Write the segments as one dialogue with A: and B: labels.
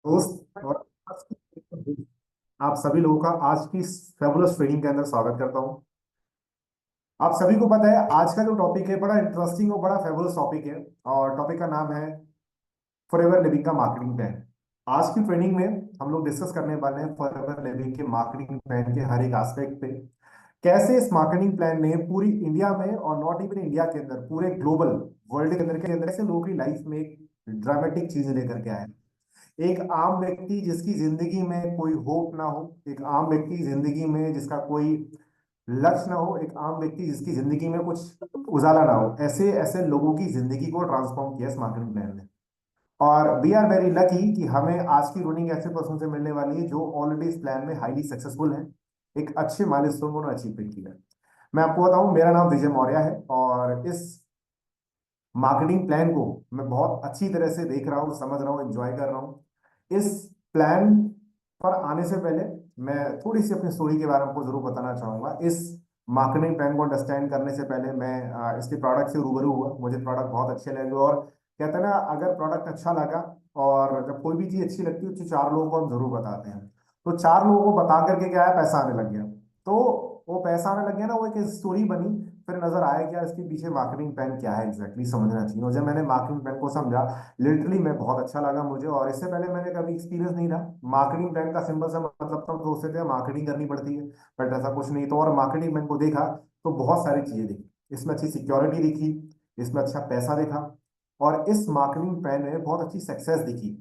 A: दोस्त और आप सभी लोगों का आज की फेबुलस ट्रेनिंग के अंदर स्वागत करता हूं। आप सभी को पता है आज का जो टॉपिक है बड़ा इंटरेस्टिंग और बड़ा फेबुलस टॉपिक है। और टॉपिक का नाम है फॉरएवर लिविंग का मार्केटिंग प्लान। आज की ट्रेनिंग में हम लोग डिस्कस करने वाले हैं फॉरएवर लिविंग के मार्केटिंग प्लान के हर एक एस्पेक्ट पे। कैसे इस मार्केटिंग प्लान ने पूरी इंडिया में और नॉट इवन इंडिया के अंदर पूरे ग्लोबल वर्ल्ड के अंदर ऐसे लोगों की लाइफ में एक ड्रामेटिक चीज लेकर के आया है। एक आम व्यक्ति जिसकी जिंदगी में कोई होप ना हो, एक आम व्यक्ति जिंदगी में जिसका कोई लक्ष्य ना हो, एक आम व्यक्ति जिसकी जिंदगी में कुछ उजाला ना हो, ऐसे ऐसे लोगों की जिंदगी को ट्रांसफॉर्म किया इस मार्केटिंग प्लान ने। और वी आर वेरी लकी कि हमें आज की रूलिंग ऐसे पर्सन से मिलने वाली है जो ऑलरेडी इस प्लान में हाईली सक्सेसफुल है, एक अच्छे माइलस्टोन को अचीवमेंट किया है। मैं आपको बताऊं, मेरा नाम विजय मौर्य है और इस मार्केटिंग प्लान को मैं बहुत अच्छी तरह से देख रहा हूँ, समझ रहा हूँ, एंजॉय कर रहा हूँ। इस प्लान पर आने से पहले मैं थोड़ी सी अपनी स्टोरी के बारे में आपको जरूर बताना चाहूंगा। इस मार्केटिंग प्लान को अंडरस्टैंड करने से पहले मैं इसके प्रोडक्ट से रूबरू हुआ, मुझे प्रोडक्ट बहुत अच्छे लगे। और कहते हैं ना, अगर प्रोडक्ट अच्छा लगा और जब कोई भी चीज अच्छी लगती है तो चार लोगों को हम जरूर बताते हैं। तो चार लोगों को बता करके क्या है, पैसा आने लग गया। तो वो पैसा आने लग गया ना, वो एक स्टोरी बनी। फिर नजर आया कि यार इसके पीछे मार्केटिंग प्लान क्या है, एग्जैक्टली समझना चाहिए। और जब मैंने मार्केटिंग प्लान को समझा, लिटरली मैं बहुत अच्छा लगा मुझे। और इससे पहले मैंने कभी एक्सपीरियंस नहीं था। मार्केटिंग प्लान का सिंपल सा मतलब तो हम सोचते थे मार्केटिंग करनी पड़ती है, बट ऐसा कुछ नहीं। तो और मार्केटिंग प्लान को देखा तो बहुत सारी चीजें दिखी, इसमें अच्छी सिक्योरिटी दिखी, इसमें अच्छा पैसा दिखा, और इस मार्केटिंग प्लान में बहुत अच्छी सक्सेस दिखी।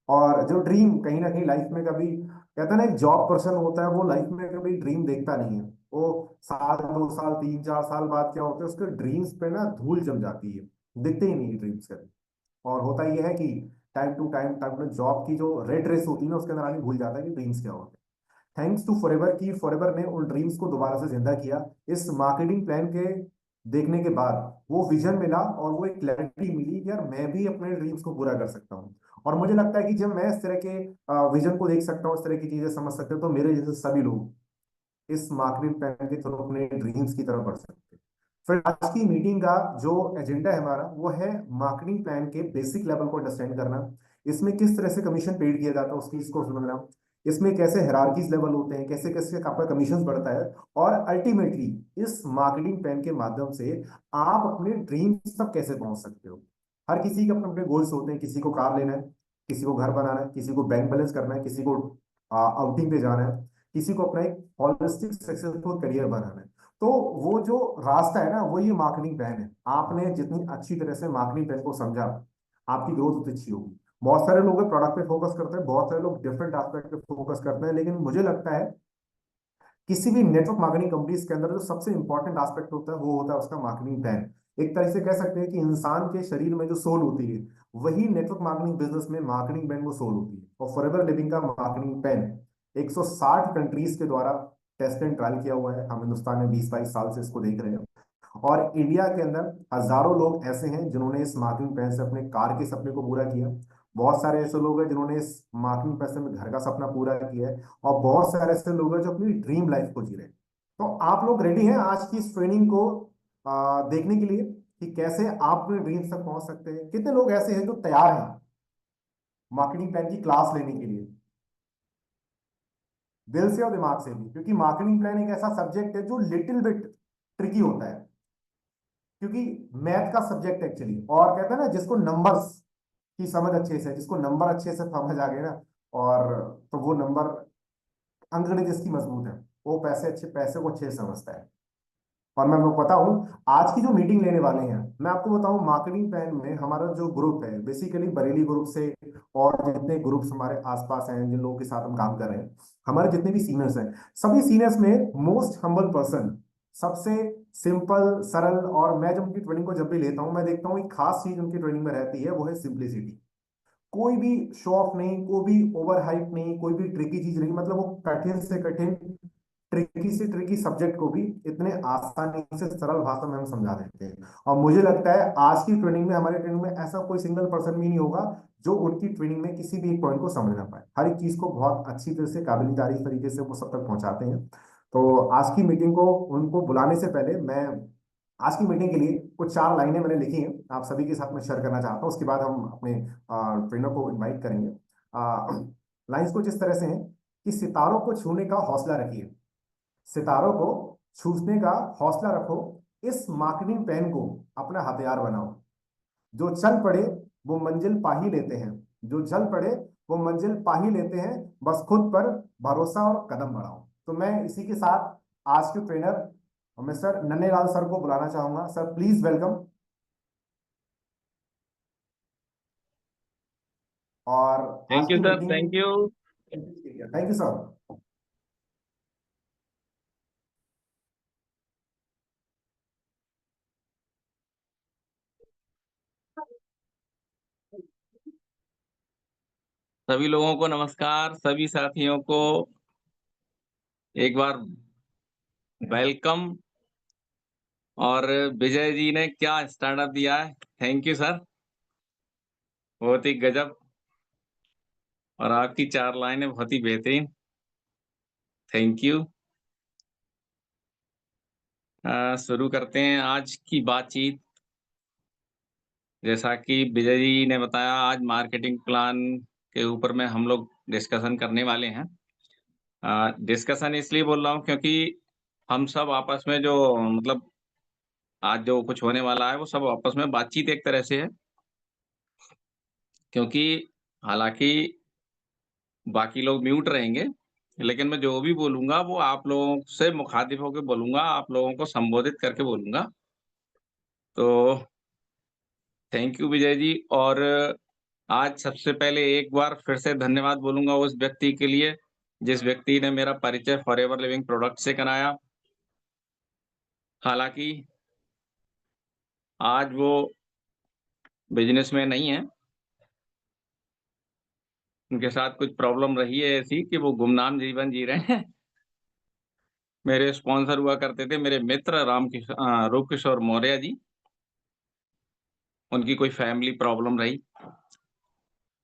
A: और जो ड्रीम कहीं ना कहीं लाइफ में कभी, कहता है ना, एक जॉब पर्सन होता है वो लाइफ में कभी ड्रीम देखता नहीं है। वो साल, 2 साल, 3 4 साल बाद क्या होता है, उसके ड्रीम्स पे ना धूल जम जाती है, दिखते ही नहीं ड्रीम्स कभी। और होता यह है कि टाइम टू टाइम जॉब की जो रेड रेस होती है ना, उसके अंदर आदमी भूल जाता है कि ड्रीम्स क्या होते हैं। थैंक्स टू फॉरएवर की फॉरएवर ने उन ड्रीम्स को दोबारा से जिंदा किया इस मार्केटिंग प्लान के देखने के बाद। वो विजन मिला और वो एक क्लैरिटी मिली कि यार मैं भी अपने ड्रीम्स को पूरा कर सकता हूँ। और मुझे लगता है कि जब मैं इस तरह के विजन को देख सकता हूँ, इस तरह की चीजें समझ सकते हो, तो मेरे जैसे सभी लोग इस मार्केटिंग प्लान के थ्रू अपने ड्रीम्स की तरफ बढ़ सकते हैं। फिर आज की मीटिंग का जो एजेंडा है हमारा, वो है मार्केटिंग प्लान के बेसिक लेवल को अंडरस्टैंड करना। इसमें किस तरह से कमीशन पेड किया जाता है उसकी इसको समझना, इसमें कैसे हायरार्कीज लेवल होते हैं, कैसे कैसे आपका कमीशन बढ़ता है। और अल्टीमेटली इस मार्केटिंग प्लान के माध्यम से आप अपने ड्रीम्स तक कैसे पहुंच सकते हो। हर किसी के अपने अपने गोल्स होते हैं, किसी को कार लेना है, किसी को घर बनाना है, किसी को बैंक बैलेंस करना है, किसी को आउटिंग पे जाना है, किसी को अपना एक हॉलिस्टिक सक्सेसफुल करियर बनाना है। तो वो जो रास्ता है ना, वो ये मार्केटिंग प्लान है। आपने जितनी अच्छी तरह से मार्केटिंग प्लान को समझा, आपकी ग्रोथ उतनी अच्छी होगी। बहुत सारे लोग प्रोडक्ट पे फोकस करते हैं, बहुत सारे लोग डिफरेंट एस्पेक्ट पे फोकस करते हैं, लेकिन मुझे लगता है किसी भी नेटवर्क मार्केटिंग कंपनीज के अंदर जो सबसे इंपॉर्टेंट एस्पेक्ट होता है वो होता है उसका मार्केटिंग प्लान। एक तरह से कह सकते हैं कि इंसान के शरीर में जो सोल होती है, वही नेटवर्क मार्केटिंग बिजनेस में मार्केटिंग प्लान वो सोल होती है। और फॉरएवर लिविंग का मार्केटिंग प्लान 160 कंट्रीज के द्वारा टेस्ट एंड ट्रायल किया हुआ है। हम हिंदुस्तान में 20 22 साल से इसको देख रहे हैं। और इंडिया के अंदर हजारों लोग ऐसे हैं जिन्होंने इस मार्केटिंग प्लान से अपने कार के सपने को पूरा किया। बहुत सारे ऐसे लोग हैं जिन्होंने इस मार्केटिंग प्लान से अपने घर का सपना पूरा किया है। और बहुत सारे ऐसे लोग हैं जो अपनी ड्रीम लाइफ को जी रहे हैं। तो आप लोग रेडी हैं आज की इस ट्रेनिंग को देखने के लिए कि कैसे आप अपने ड्रीम्स तक पहुंच सकते हैं? कितने लोग ऐसे हैं जो तैयार हैं मार्केटिंग प्लान की क्लास लेने के लिए, दिल से और दिमाग से भी? क्योंकि मार्केटिंग प्लान एक ऐसा सब्जेक्ट है जो लिटिल बिट ट्रिकी होता है, क्योंकि मैथ का सब्जेक्ट एक्चुअली, और कहते हैं ना, जिसको नंबर्स की समझ अच्छे से, जिसको नंबर अच्छे से समझ आ गए ना, और तो वो नंबर, अंकगणित जिसकी मजबूत है, वो पैसे को अच्छे से समझता है। और मैं आपको बताऊं, आज की जो मीटिंग लेने वाले हैं, मैं आपको बताऊं, मार्केटिंग प्लान में हमारा जो ग्रुप है बेसिकली बरेली ग्रुप से, और जितने ग्रुप्स हमारे आसपास हैं, जिन लोगों के साथ हम काम कर रहे हैं, हमारे जितने भी सीनियर्स हैं, सभी सीनियर्स में मोस्ट हम्बल पर्सन, सबसे सिंपल सरल। और मैं जब उनकी ट्रेनिंग को जब भी लेता हूं, मैं देखता हूँ एक खास चीज उनकी ट्रेनिंग में रहती है, वो है सिंप्लिसिटी। कोई भी शो ऑफ नहीं, कोई भी ओवर हाइप नहीं, कोई भी ट्रिकी चीज नहीं। मतलब वो कठिन से कठिन, ट्रिकी से ट्रिकी सब्जेक्ट को भी इतने आसानी से सरल भाषा में हम समझा देते हैं। और मुझे लगता है आज की ट्रेनिंग में, हमारे ट्रेनिंग में ऐसा कोई सिंगल पर्सन भी नहीं होगा जो उनकी ट्रेनिंग में किसी भी एक पॉइंट को समझ ना पाए। हर एक चीज को बहुत अच्छी तरह से, काबिल तारीफ तरीके से वो सब तक पहुंचाते हैं। तो आज की मीटिंग को, उनको बुलाने से पहले मैं आज की मीटिंग के लिए कुछ चार लाइनें मैंने लिखी हैं, आप सभी के साथ में शेयर करना चाहता हूँ। उसके बाद हम अपने ट्रेनर को इनवाइट करेंगे। लाइंस कुछ इस तरह से हैं कि सितारों को छूने का हौसला रखिए, सितारों को छूने का हौसला रखो, इस मार्केटिंग पेन को अपना हथियार बनाओ। जो चल पड़े वो मंजिल पा ही लेते हैं, जो चल पड़े वो मंजिल पा ही लेते हैं, बस खुद पर भरोसा और कदम बढ़ाओ। तो मैं इसी के साथ आज के ट्रेनर मिस्टर नन्हेलाल सर को बुलाना चाहूंगा। Sir please welcome. और आज
B: थैंक यू
A: की
B: sir,
A: meeting,
B: thank you.
A: Thank you sir.
B: सभी लोगों को नमस्कार, सभी साथियों को एक बार वेलकम। और विजय जी ने क्या स्टार्टअप दिया है, थैंक यू सर, बहुत ही गजब। और आपकी 4 लाइनें बहुत ही बेहतरीन, थैंक यू। शुरू करते हैं आज की बातचीत। जैसा कि विजय जी ने बताया, आज मार्केटिंग प्लान के ऊपर में हम लोग डिस्कशन करने वाले हैं। डिस्कशन इसलिए बोल रहा हूँ क्योंकि हम सब आपस में जो मतलब आज जो कुछ होने वाला है, वो सब आपस में बातचीत एक तरह से है। क्योंकि हालाँकि बाकी लोग म्यूट रहेंगे, लेकिन मैं जो भी बोलूँगा वो आप लोगों से मुखातिब होके बोलूँगा, आप लोगों को संबोधित करके बोलूँगा। तो थैंक यू विजय जी। और आज सबसे पहले एक बार फिर से धन्यवाद बोलूँगा उस व्यक्ति के लिए, जिस व्यक्ति ने मेरा परिचय फॉरएवर लिविंग प्रोडक्ट से कराया। हालाँकि आज वो बिज़नेस में नहीं है, उनके साथ कुछ प्रॉब्लम रही है ऐसी कि वो गुमनाम जीवन जी रहे हैं। मेरे स्पॉन्सर हुआ करते थे मेरे मित्र रूप किशोर मौर्य जी, उनकी कोई फैमिली प्रॉब्लम रही।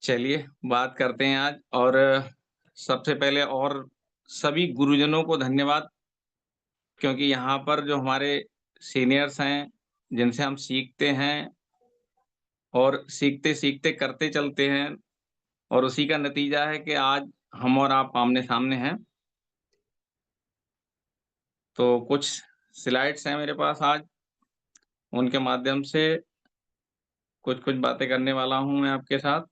B: चलिए बात करते हैं आज। और सबसे पहले और सभी गुरुजनों को धन्यवाद, क्योंकि यहाँ पर जो हमारे सीनियर्स हैं, जिनसे हम सीखते हैं और सीखते-सीखते करते चलते हैं, और उसी का नतीजा है कि आज हम और आप आमने-सामने हैं। तो कुछ स्लाइड्स हैं मेरे पास आज, उनके माध्यम से कुछ-कुछ बातें करने वाला हूँ मैं आपके साथ।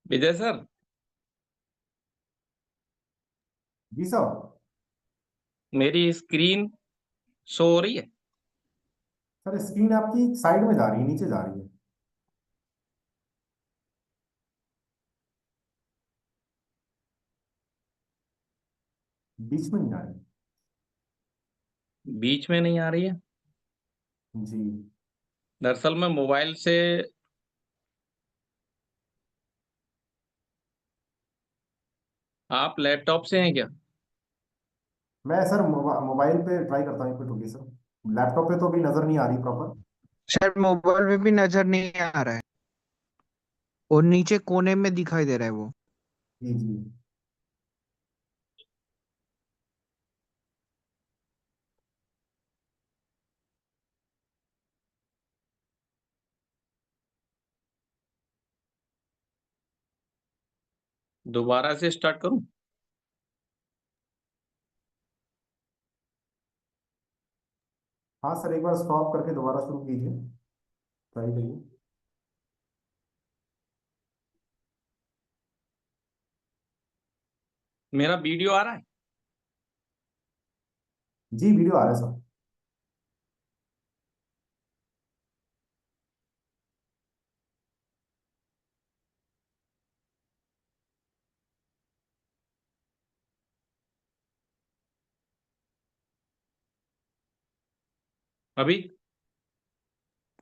B: विजय सर,
A: जी सर।
B: मेरी स्क्रीन शो हो रही है?
A: सर स्क्रीन आपकी साइड में जा रही है, नीचे जा रही है, बीच में नहीं आ रही।
B: बीच में नहीं आ रही है?
A: जी।
B: दरअसल मैं मोबाइल से। आप लैपटॉप से हैं क्या?
A: मैं सर मोबाइल पे ट्राई करता हूँ, एक मिनट रुकिए सर। लैपटॉप पे तो अभी नजर नहीं आ रही प्रॉपर।
C: शायद मोबाइल में भी नजर नहीं आ रहा है, और नीचे कोने में दिखाई दे रहा है वो।
A: जी जी।
B: दोबारा से स्टार्ट करूँ?
A: हाँ सर, एक बार स्टॉप करके दोबारा शुरू कीजिए, ट्राई करिए।
B: मेरा वीडियो आ रहा है?
A: जी वीडियो आ रहा है सर।
B: अभी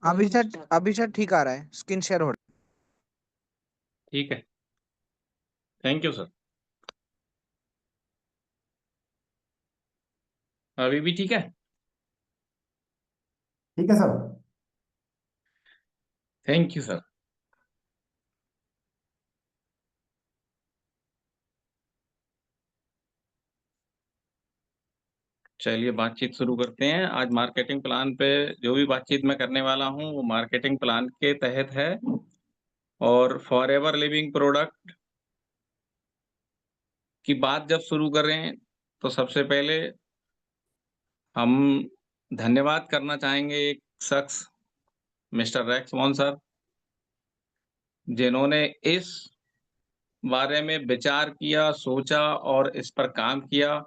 C: अभी सर ठीक आ रहा है, स्क्रीन शेयर हो रहा
B: ठीक है, थैंक यू सर। अभी भी ठीक है,
A: ठीक है सर।
B: Thank you sir. चलिए बातचीत शुरू करते हैं। आज मार्केटिंग प्लान पे जो भी बातचीत मैं करने वाला हूँ वो मार्केटिंग प्लान के तहत है। और फॉरएवर लिविंग प्रोडक्ट की बात जब शुरू करें तो सबसे पहले हम धन्यवाद करना चाहेंगे एक शख्स, मिस्टर रैक्स वॉन सर, जिन्होंने इस बारे में विचार किया, सोचा और इस पर काम किया।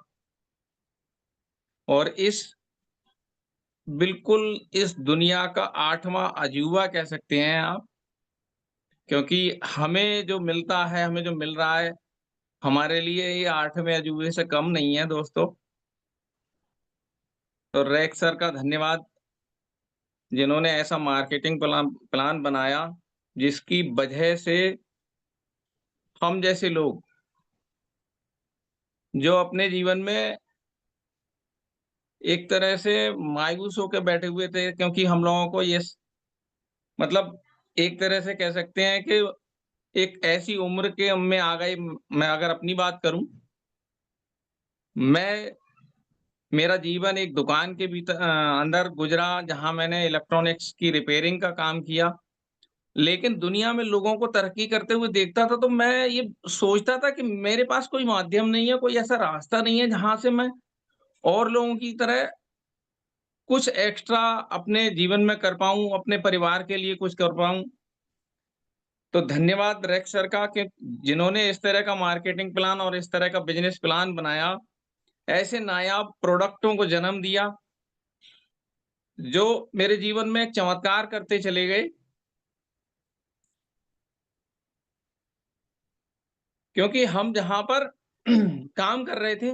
B: और बिल्कुल इस दुनिया का 8वां अजूबा कह सकते हैं आप, क्योंकि हमें जो मिलता है, हमें जो मिल रहा है, हमारे लिए ये 8वें अजूबे से कम नहीं है दोस्तों। तो रैक सर का धन्यवाद, जिन्होंने ऐसा मार्केटिंग प्लान प्लान बनाया, जिसकी वजह से हम जैसे लोग जो अपने जीवन में एक तरह से मायूस होके बैठे हुए थे, क्योंकि हम लोगों को मतलब एक तरह से कह सकते हैं कि एक ऐसी उम्र के में आ गए। मैं अगर अपनी बात करूं, मैं मेरा जीवन एक दुकान के अंदर गुजरा, जहां मैंने इलेक्ट्रॉनिक्स की रिपेयरिंग का काम किया। लेकिन दुनिया में लोगों को तरक्की करते हुए देखता था, तो मैं ये सोचता था कि मेरे पास कोई माध्यम नहीं है, कोई ऐसा रास्ता नहीं है जहां से मैं और लोगों की तरह कुछ एक्स्ट्रा अपने जीवन में कर पाऊं, अपने परिवार के लिए कुछ कर पाऊं। तो धन्यवाद रेक्स सर का, कि जिन्होंने इस तरह का मार्केटिंग प्लान और इस तरह का बिजनेस प्लान बनाया, ऐसे नायाब प्रोडक्टों को जन्म दिया, जो मेरे जीवन में एक चमत्कार करते चले गए। क्योंकि हम जहाँ पर काम कर रहे थे,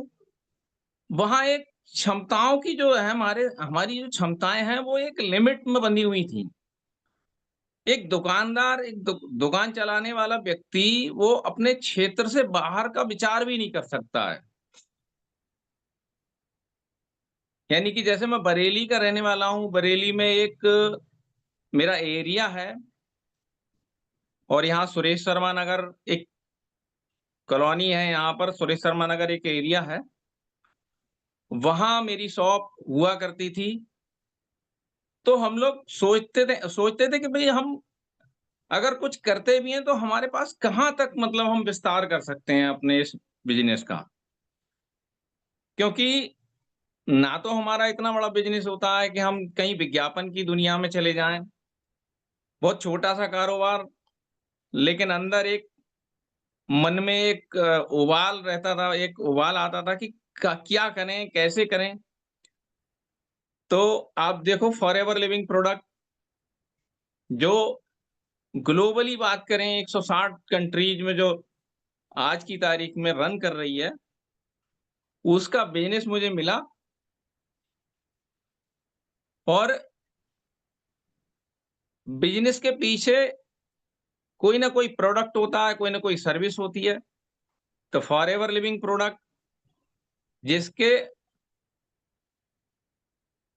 B: वहाँ एक क्षमताओं की जो है, हमारी जो क्षमताएँ हैं, वो एक लिमिट में बंधी हुई थी। एक दुकानदार, एक दुकान चलाने वाला व्यक्ति, वो अपने क्षेत्र से बाहर का विचार भी नहीं कर सकता है। यानी कि जैसे मैं बरेली का रहने वाला हूँ, बरेली में एक मेरा एरिया है, और यहाँ सुरेश शर्मा नगर एक कॉलोनी है, यहाँ पर सुरेश शर्मा नगर एक एरिया है। वहाँ मेरी शॉप हुआ करती थी। तो हम लोग सोचते थे कि भई हम अगर कुछ करते भी हैं, तो हमारे पास कहाँ तक मतलब हम विस्तार कर सकते हैं अपने इस बिज़नेस का। क्योंकि ना तो हमारा इतना बड़ा बिज़नेस होता है कि हम कहीं विज्ञापन की दुनिया में चले जाएँ। बहुत छोटा-सा कारोबार, लेकिन अंदर एक मन में एक उबाल रहता था, एक उबाल आता था कि क्या करें, कैसे करें? तो आप देखो, फॉरएवर लिविंग प्रोडक्ट जो ग्लोबली बात करें 160 कंट्रीज़ में जो आज की तारीख में रन कर रही है, उसका बिज़नेस मुझे मिला। और बिज़नेस के पीछे कोई ना कोई प्रोडक्ट होता है, कोई ना कोई सर्विस होती है। तो फॉरएवर लिविंग प्रोडक्ट, जिसके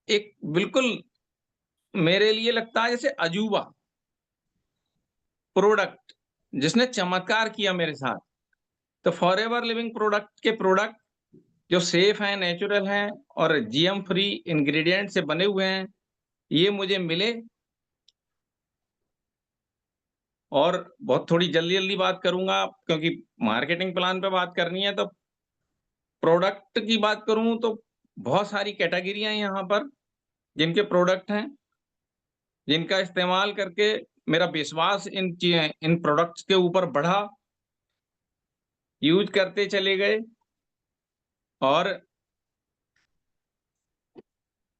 B: एक बिल्कुल मेरे लिए लगता है जैसे अजूबा प्रोडक्ट, जिसने चमत्कार किया मेरे साथ। तो फॉरएवर लिविंग प्रोडक्ट के प्रोडक्ट जो सेफ हैं, नेचुरल हैं और जीएम फ्री इंग्रेडिएंट से बने हुए हैं, ये मुझे मिले। और बहुत थोड़ी जल्दी-जल्दी बात करूँगा, क्योंकि मार्केटिंग प्लान पे बात करनी है। तो प्रोडक्ट की बात करूँ तो बहुत सारी कैटेगरियाँ हैं यहाँ पर, जिनके प्रोडक्ट हैं, जिनका इस्तेमाल करके मेरा विश्वास इन प्रोडक्ट्स के ऊपर बढ़ा, यूज़ करते चले गए। और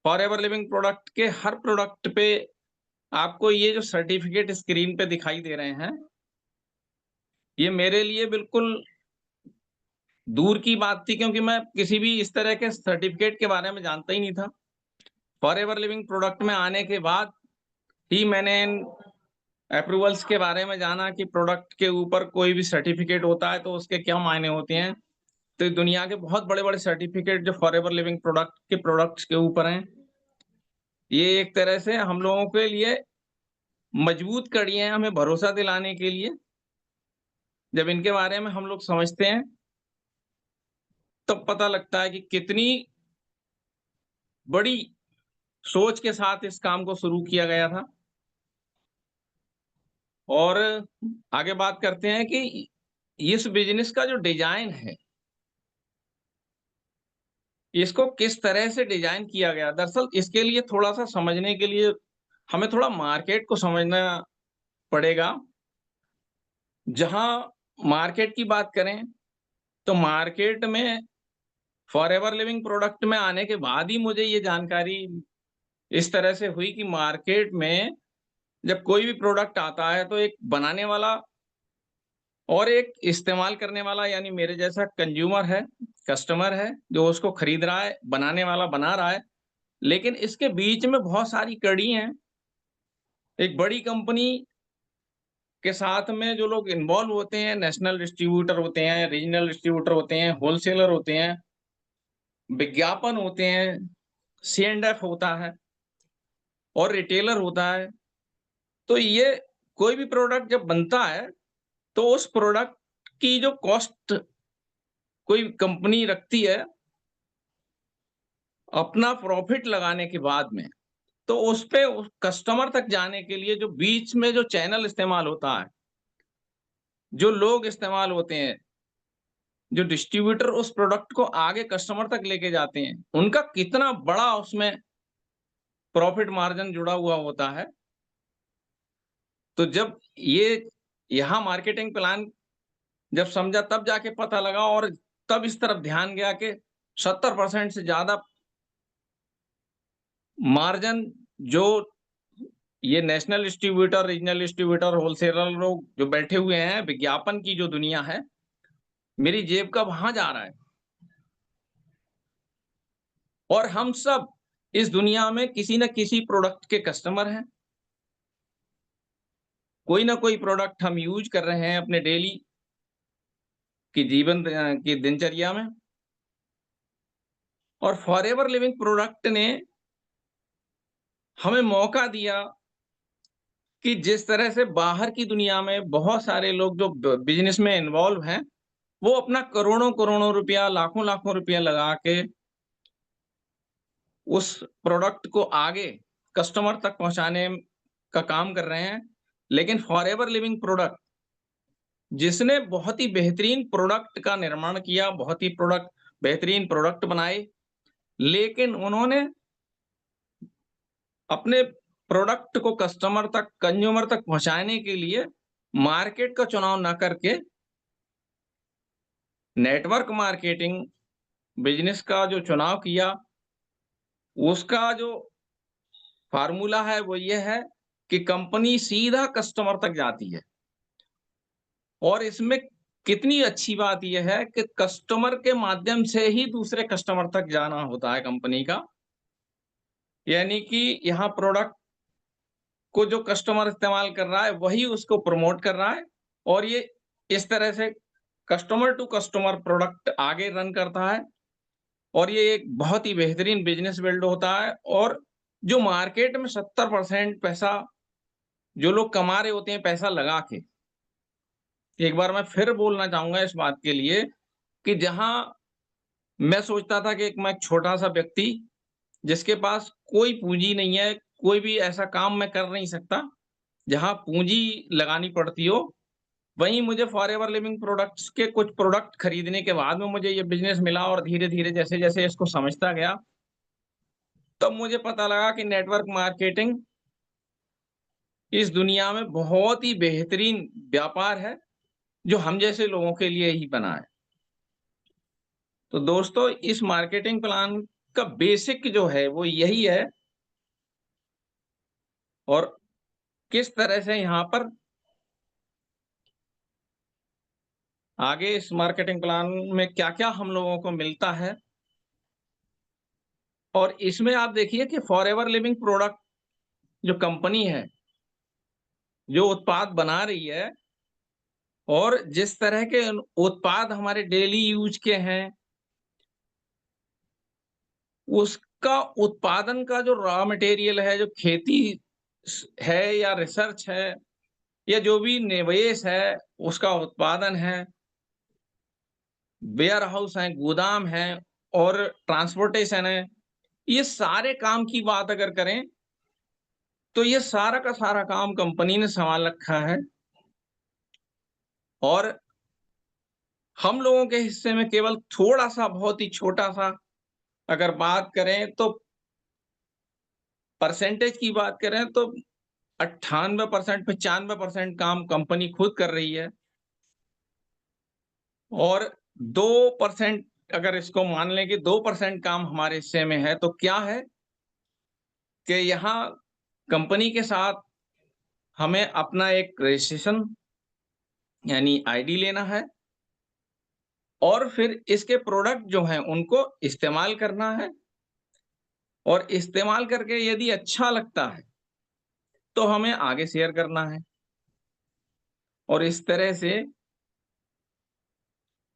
B: फॉरएवर लिविंग प्रोडक्ट के हर प्रोडक्ट पे आपको ये जो सर्टिफ़िकेट स्क्रीन पे दिखाई दे रहे हैं, ये मेरे लिए बिल्कुल दूर की बात थी, क्योंकि मैं किसी भी इस तरह के सर्टिफ़िकेट के बारे में जानता ही नहीं था। फॉरएवर लिविंग प्रोडक्ट में आने के बाद ही मैंने अप्रूवल्स के बारे में जाना कि प्रोडक्ट के ऊपर कोई भी सर्टिफिकेट होता है तो उसके क्या मायने होते हैं। तो दुनिया के बहुत बड़े-बड़े सर्टिफिकेट जो फॉरएवर लिविंग प्रोडक्ट के प्रोडक्ट्स के ऊपर हैं, ये एक तरह से हम लोगों के लिए मजबूत कड़ी हैं हमें भरोसा दिलाने के लिए। जब इनके बारे में हम लोग समझते हैं, तब पता लगता है कि कितनी बड़ी सोच के साथ इस काम को शुरू किया गया था। और आगे बात करते हैं कि इस बिज़नेस का जो डिज़ाइन है, इसको किस तरह से डिज़ाइन किया गया। दरअसल इसके लिए थोड़ा-सा समझने के लिए हमें थोड़ा मार्केट को समझना पड़ेगा। जहाँ मार्केट की बात करें, तो मार्केट में फॉरएवर लिविंग प्रोडक्ट में आने के बाद ही मुझे ये जानकारी इस तरह से हुई कि मार्केट में जब कोई भी प्रोडक्ट आता है, तो एक बनाने वाला और एक इस्तेमाल करने वाला यानी मेरे जैसा कंज्यूमर है, कस्टमर है, जो उसको खरीद रहा है, बनाने वाला बना रहा है। लेकिन इसके बीच में बहुत सारी कड़ी हैं। एक बड़ी कंपनी के साथ में जो लोग इन्वॉल्व होते हैं, नेशनल डिस्ट्रीब्यूटर होते हैं, रीजनल डिस्ट्रीब्यूटर होते हैं, होलसेलर होते हैं, विज्ञापन होते हैं, सी&एफ होता है और रिटेलर होता है। तो ये कोई भी प्रोडक्ट जब बनता है, तो उस प्रोडक्ट की जो कॉस्ट कोई कंपनी रखती है, अपना प्रॉफिट लगाने के बाद में, तो उसपे उस कस्टमर तक जाने के लिए जो बीच में जो चैनल इस्तेमाल होता है, जो लोग इस्तेमाल होते हैं, जो डिस्ट्रीब्यूटर उस प्रोडक्ट को आगे कस्टमर तक लेके जाते हैं, उनका कितना बड़ा उसमें प्रॉफिट मार्जिन जुड़ा हुआ होता है। तो जब ये यहाँ मार्केटिंग प्लान जब समझा तब जाके पता लगा और तब इस तरफ ध्यान गया कि 70% से ज़्यादा मार्जिन जो ये national distributor, regional distributor, wholesaler लोग जो बैठे हुए हैं, विज्ञापन की जो दुनिया है, मेरी जेब का वहाँ जा रहा है। और हम सब इस दुनिया में किसी न किसी प्रोडक्ट के कस्टमर हैं। कोई ना कोई प्रोडक्ट हम यूज़ कर रहे हैं अपने डेली की की दिनचर्या में। और फॉरएवर लिविंग प्रोडक्ट ने हमें मौका दिया कि जिस तरह से बाहर की दुनिया में बहुत सारे लोग जो बिज़नेस में इन्वॉल्व हैं, वो अपना करोड़ों-करोड़ों रुपया, लाखों-लाखों रुपया लगा के उस प्रोडक्ट को आगे कस्टमर तक पहुँचाने का काम कर रहे हैं। लेकिन फॉरएवर लिविंग प्रोडक्ट जिसने बहुत ही बेहतरीन प्रोडक्ट का निर्माण किया, बहुत ही बेहतरीन प्रोडक्ट बनाए, लेकिन उन्होंने अपने प्रोडक्ट को कस्टमर तक, कंज्यूमर तक पहुँचाने के लिए मार्केट का चुनाव ना करके नेटवर्क मार्केटिंग बिज़नेस का जो चुनाव किया, उसका जो फ़ॉर्मूला है वो ये है कि कंपनी सीधा कस्टमर तक जाती है। और इसमें कितनी अच्छी बात ये है कि कस्टमर के माध्यम से ही दूसरे कस्टमर तक जाना होता है कंपनी का। यानी कि यहाँ प्रोडक्ट को जो कस्टमर इस्तेमाल कर रहा है, वही उसको प्रमोट कर रहा है और ये इस तरह से कस्टमर टू कस्टमर प्रोडक्ट आगे रन करता है और ये एक बहुत ही बेहतरीन बिज़नेस बिल्ड होता है। और जो मार्केट में 70% पैसा जो लोग कमा रहे होते हैं पैसा लगा के, एक बार मैं फिर बोलना चाहूँगा इस बात के लिए कि जहाँ मैं सोचता था कि मैं एक छोटा-सा व्यक्ति जिसके पास कोई पूँजी नहीं है, कोई भी ऐसा काम मैं कर नहीं सकता, जहाँ पूँजी लगानी पड़ती हो, वहीं मुझे फॉरएवर लिविंग प्रोडक्ट्स के कुछ प्रोडक्ट खरीदने के बाद में मुझे ये बिज़नेस मिला और धीरे-धीरे जैसे-जैसे इसको समझता गया, तब मुझे पता लगा कि नेटवर्क मार्केटिंग इस दुनिया में बहुत ही बेहतरीन व्यापार है, जो हम जैसे लोगों के लिए ही बना है। तो दोस्तों इस मार्केटिंग प्लान का बेसिक जो है वो यही है और किस तरह से यहाँ पर आगे इस मार्केटिंग प्लान में क्या-क्या हम लोगों को मिलता है और इसमें आप देखिए कि फॉरएवर लिविंग प्रोडक्ट जो कंपनी है, जो उत्पाद बना रही है और जिस तरह के उत्पाद हमारे डेली यूज के हैं, उसका उत्पादन का जो रॉ मटेरियल है, जो खेती है या रिसर्च है या जो भी निवेश है, उसका उत्पादन है, वेयर हाउस है, गोदाम है और ट्रांसपोर्टेशन है, ये सारे काम की बात अगर करें, तो ये सारा का सारा काम कंपनी ने सँभाल रखा है और हम लोगों के हिस्से में केवल थोड़ा-सा, बहुत ही छोटा-सा अगर बात करें तो परसेंटेज की बात करें तो 98% 95% काम कंपनी खुद कर रही है और 2% अगर इसको मान लें कि 2% काम हमारे हिस्से में है, तो क्या है कि यहाँ कंपनी के साथ हमें अपना एक रजिस्ट्रेशन यानी आईडी लेना है और फिर इसके प्रोडक्ट जो हैं उनको इस्तेमाल करना है और इस्तेमाल करके यदि अच्छा लगता है, तो हमें आगे शेयर करना है। और इस तरह से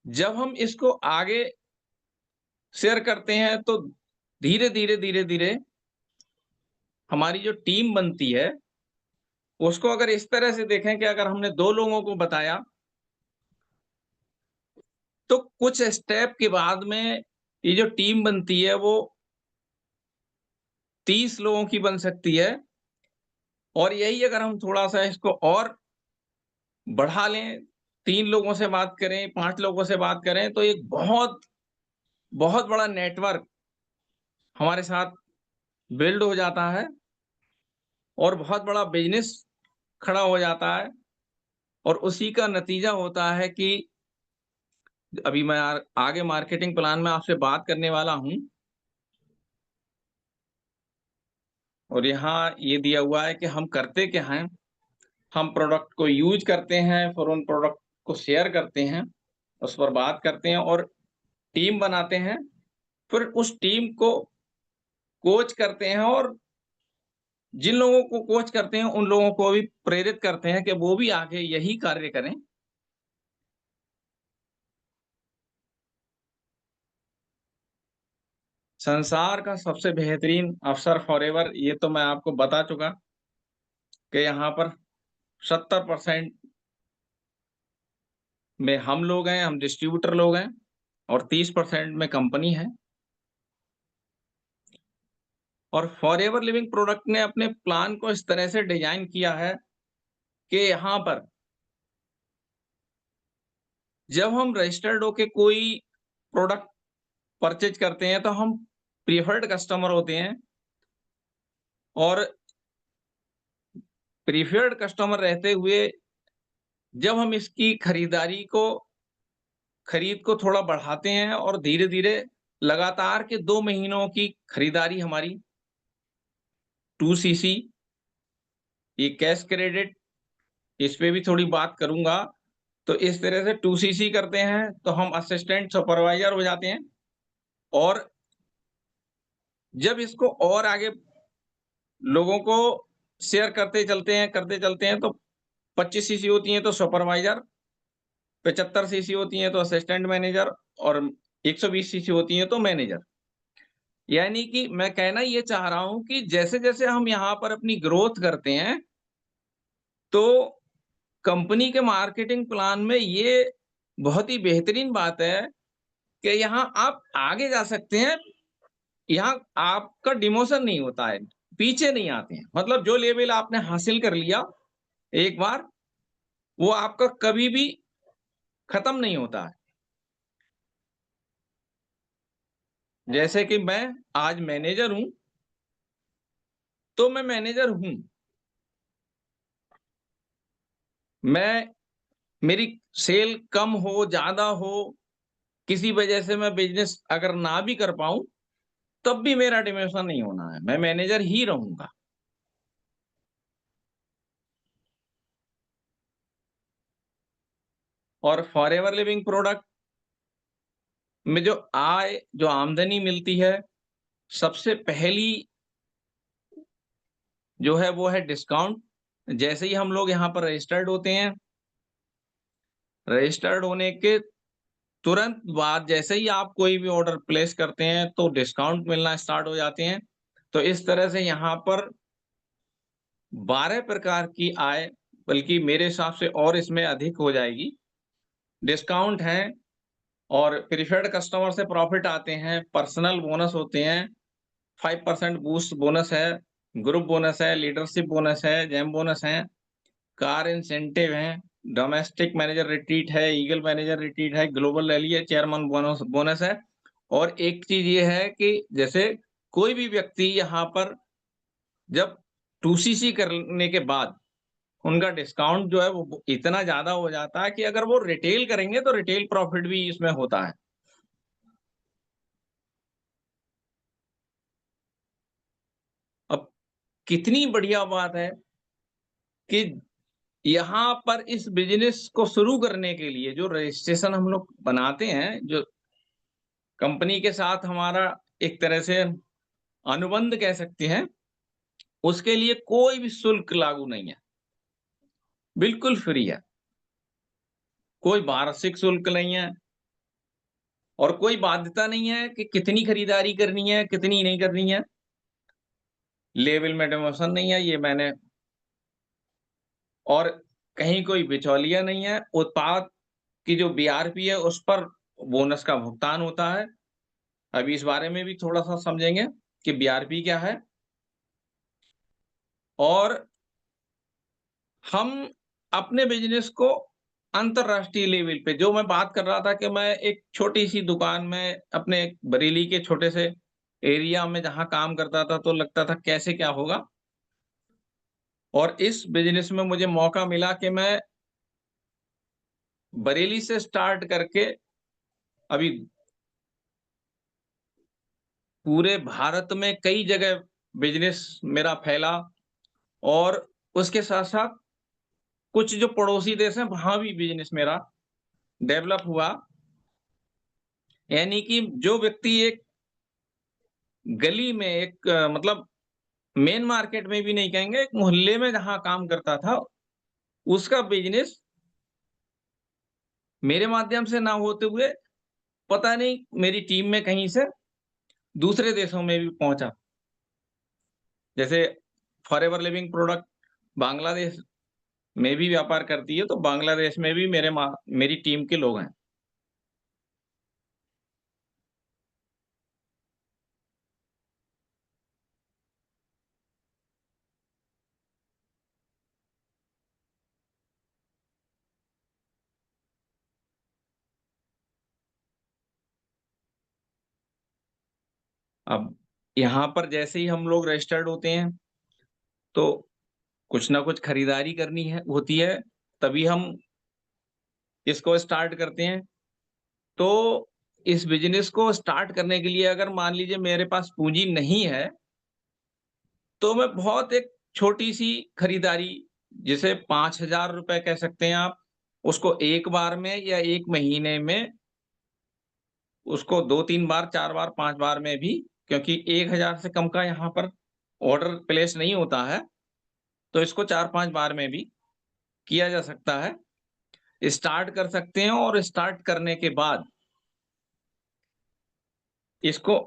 B: जब हम इसको आगे शेयर करते हैं तो धीरे-धीरे, धीरे-धीरे हमारी जो टीम बनती है, उसको अगर इस तरह से देखें कि अगर हमने 2 लोगों को बताया, तो कुछ स्टेप के बाद में ये जो टीम बनती है वो 30 लोगों की बन सकती है और यही अगर हम थोड़ा-सा इसको और बढ़ा लें, 3 लोगों से बात करें, 5 लोगों से बात करें, तो एक बहुत, बहुत बड़ा नेटवर्क हमारे साथ बिल्ड हो जाता है और बहुत बड़ा बिज़नेस खड़ा हो जाता है और उसी का नतीजा होता है कि अभी मैं आगे मार्केटिंग प्लान में आपसे बात करने वाला हूँ और यहाँ ये दिया हुआ है कि हम करते क्या हैं, हम प्रोडक्ट को यूज़ करते हैं, फिर उन प्रोडक्ट को शेयर करते हैं, उस पर बात करते हैं और टीम बनाते हैं, फिर उस टीम को कोच करते हैं और जिन लोगों को कोच करते हैं, उन लोगों को भी प्रेरित करते हैं कि वो भी आगे यही कार्य करें। संसार का सबसे बेहतरीन अवसर फॉरएवर ये तो मैं आपको बता चुका कि यहाँ पर 70% में हम लोग हैं, हम डिस्ट्रीब्यूटर लोग हैं और 30% में कंपनी है। और फॉरएवर लिविंग प्रोडक्ट ने अपने प्लान को इस तरह से डिज़ाइन किया है कि यहाँ पर जब हम रजिस्टर्ड होके कोई प्रोडक्ट परचेज़ करते हैं, तो हम प्रिफर्ड कस्टमर होते हैं और प्रिफर्ड कस्टमर रहते हुए जब हम इसकी खरीद को थोड़ा बढ़ाते हैं और धीरे-धीरे लगातार के 2 महीनों की खरीदारी हमारी 2 सीसी, ये कैश क्रेडिट, इस पे भी थोड़ी बात करूँगा। तो इस तरह से 2 सीसी करते हैं, तो हम असिस्टेंट सुपरवाइज़र हो जाते हैं और जब इसको और आगे लोगों को शेयर करते चलते हैं तो 25 सीसी होती हैं तो सुपरवाइज़र, 75 सीसी होती हैं तो असिस्टेंट मैनेजर और 120 सीसी होती हैं तो मैनेजर। यानी कि मैं कहना ये चाह रहा हूँ कि जैसे-जैसे हम यहाँ पर अपनी ग्रोथ करते हैं, तो कंपनी के मार्केटिंग प्लान में ये बहुत ही बेहतरीन बात है कि यहाँ आप आगे जा सकते हैं, यहाँ आपका डिमोशन नहीं होता है, पीछे नहीं आते हैं। मतलब जो लेवल आपने हासिल कर लिया एक बार, वो आपका कभी भी खत्म नहीं होता है। जैसे कि मैं आज मैनेजर हूँ, तो मैं मैनेजर हूँ। मैं मेरी सेल कम हो, ज़्यादा हो, किसी वजह से मैं बिज़नेस अगर ना भी कर पाऊँ, तब भी मेरा डिमोशन नहीं होना है, मैं मैनेजर ही रहूँगा। और फॉरएवर लिविंग प्रोडक्ट में जो आमदनी मिलती है, सबसे पहली जो है वो है डिस्काउंट। जैसे ही हम लोग यहाँ पर रजिस्टर्ड होते हैं, रजिस्टर्ड होने के तुरंत बाद जैसे ही आप कोई भी ऑर्डर प्लेस करते हैं तो डिस्काउंट मिलना स्टार्ट हो जाते हैं। तो इस तरह से यहाँ पर 12 प्रकार की आय, बल्कि मेरे हिसाब से और इसमें अधिक हो जाएगी, डिस्काउंट है। और प्रीफर्ड कस्टमर से प्रॉफिट आते हैं, पर्सनल बोनस होते हैं, 5% बूस्ट बोनस है, ग्रुप बोनस है, लीडरशिप बोनस है, जेम बोनस है, कार इंसेंटिव है, डोमेस्टिक मैनेजर रिट्रीट है, ईगल मैनेजर रिट्रीट है, ग्लोबल रैली है, चेयरमैन बोनस बोनस है। और एक चीज ये है कि जैसे कोई भी व्यक्ति यहाँ पर जब 2CC करने के बाद उनका डिस्काउंट जो है वो इतना ज्यादा हो जाता है कि अगर वो रिटेल करेंगे तो रिटेल प्रॉफिट भी इसमें होता है। अब कितनी बढ़िया बात है कि यहाँ पर इस बिज़नेस को शुरू करने के लिए जो रजिस्ट्रेशन हम लोग बनाते हैं, जो कंपनी के साथ हमारा एक तरह से अनुबंध कह सकते हैं, उसके लिए कोई भी शुल्क लागू नहीं है, बिल्कुल फ्री है। कोई वार्षिक शुल्क नहीं है और कोई बाध्यता नहीं है कि कितनी खरीदारी करनी है, कितनी नहीं करनी है। लेवल में डिमोशन नहीं है, ये मैंने और कहीं कोई बिचौलिया नहीं है। उत्पाद की जो बीआरपी है उस पर बोनस का भुगतान होता है। अभी इस बारे में भी थोड़ा-सा समझेंगे कि बीआरपी क्या है। और हम अपने बिज़नेस को अंतर्राष्ट्रीय लेवल पे, जो मैं बात कर रहा था कि मैं एक छोटी-सी दुकान में अपने बरेली के छोटे से एरिया में जहाँ काम करता था, तो लगता था कैसे क्या होगा? और इस बिज़नेस में मुझे मौका मिला कि मैं बरेली से स्टार्ट करके अभी पूरे भारत में कई जगह बिज़नेस मेरा फैला। और उसके साथ-साथ कुछ जो पड़ोसी देश हैं, वहाँ भी बिज़नेस मेरा डेवलप हुआ। यानी कि जो व्यक्ति एक गली में मतलब मेन मार्केट में भी नहीं कहेंगे, एक मोहल्ले में जहाँ काम करता था, उसका बिज़नेस मेरे माध्यम से ना होते हुए पता नहीं मेरी टीम में कहीं से दूसरे देशों में भी पहुँचा। जैसे फॉरएवर लिविंग प्रोडक्ट बांग्लादेश में भी व्यापार करती है, तो बांग्लादेश में भी मेरी टीम के लोग हैं। अब यहाँ पर जैसे ही हम लोग रजिस्टर्ड होते हैं, तो कुछ ना कुछ खरीदारी करनी है होती है, तभी हम इसको स्टार्ट करते हैं। तो इस बिज़नेस को स्टार्ट करने के लिए अगर मान लीजिए मेरे पास पूँजी नहीं है, तो मैं बहुत एक छोटी-सी खरीदारी, जिसे ₹5000 कह सकते हैं आप, उसको 1 बार में या 1 महीने में उसको 2-3 बार, 4 बार, 5 बार में भी, क्योंकि 1000 से कम का यहाँ पर ऑर्डर प्लेस नहीं होता है, तो इसको 4-5 बार में भी किया जा सकता है। स्टार्ट कर सकते हैं और स्टार्ट करने के बाद इसको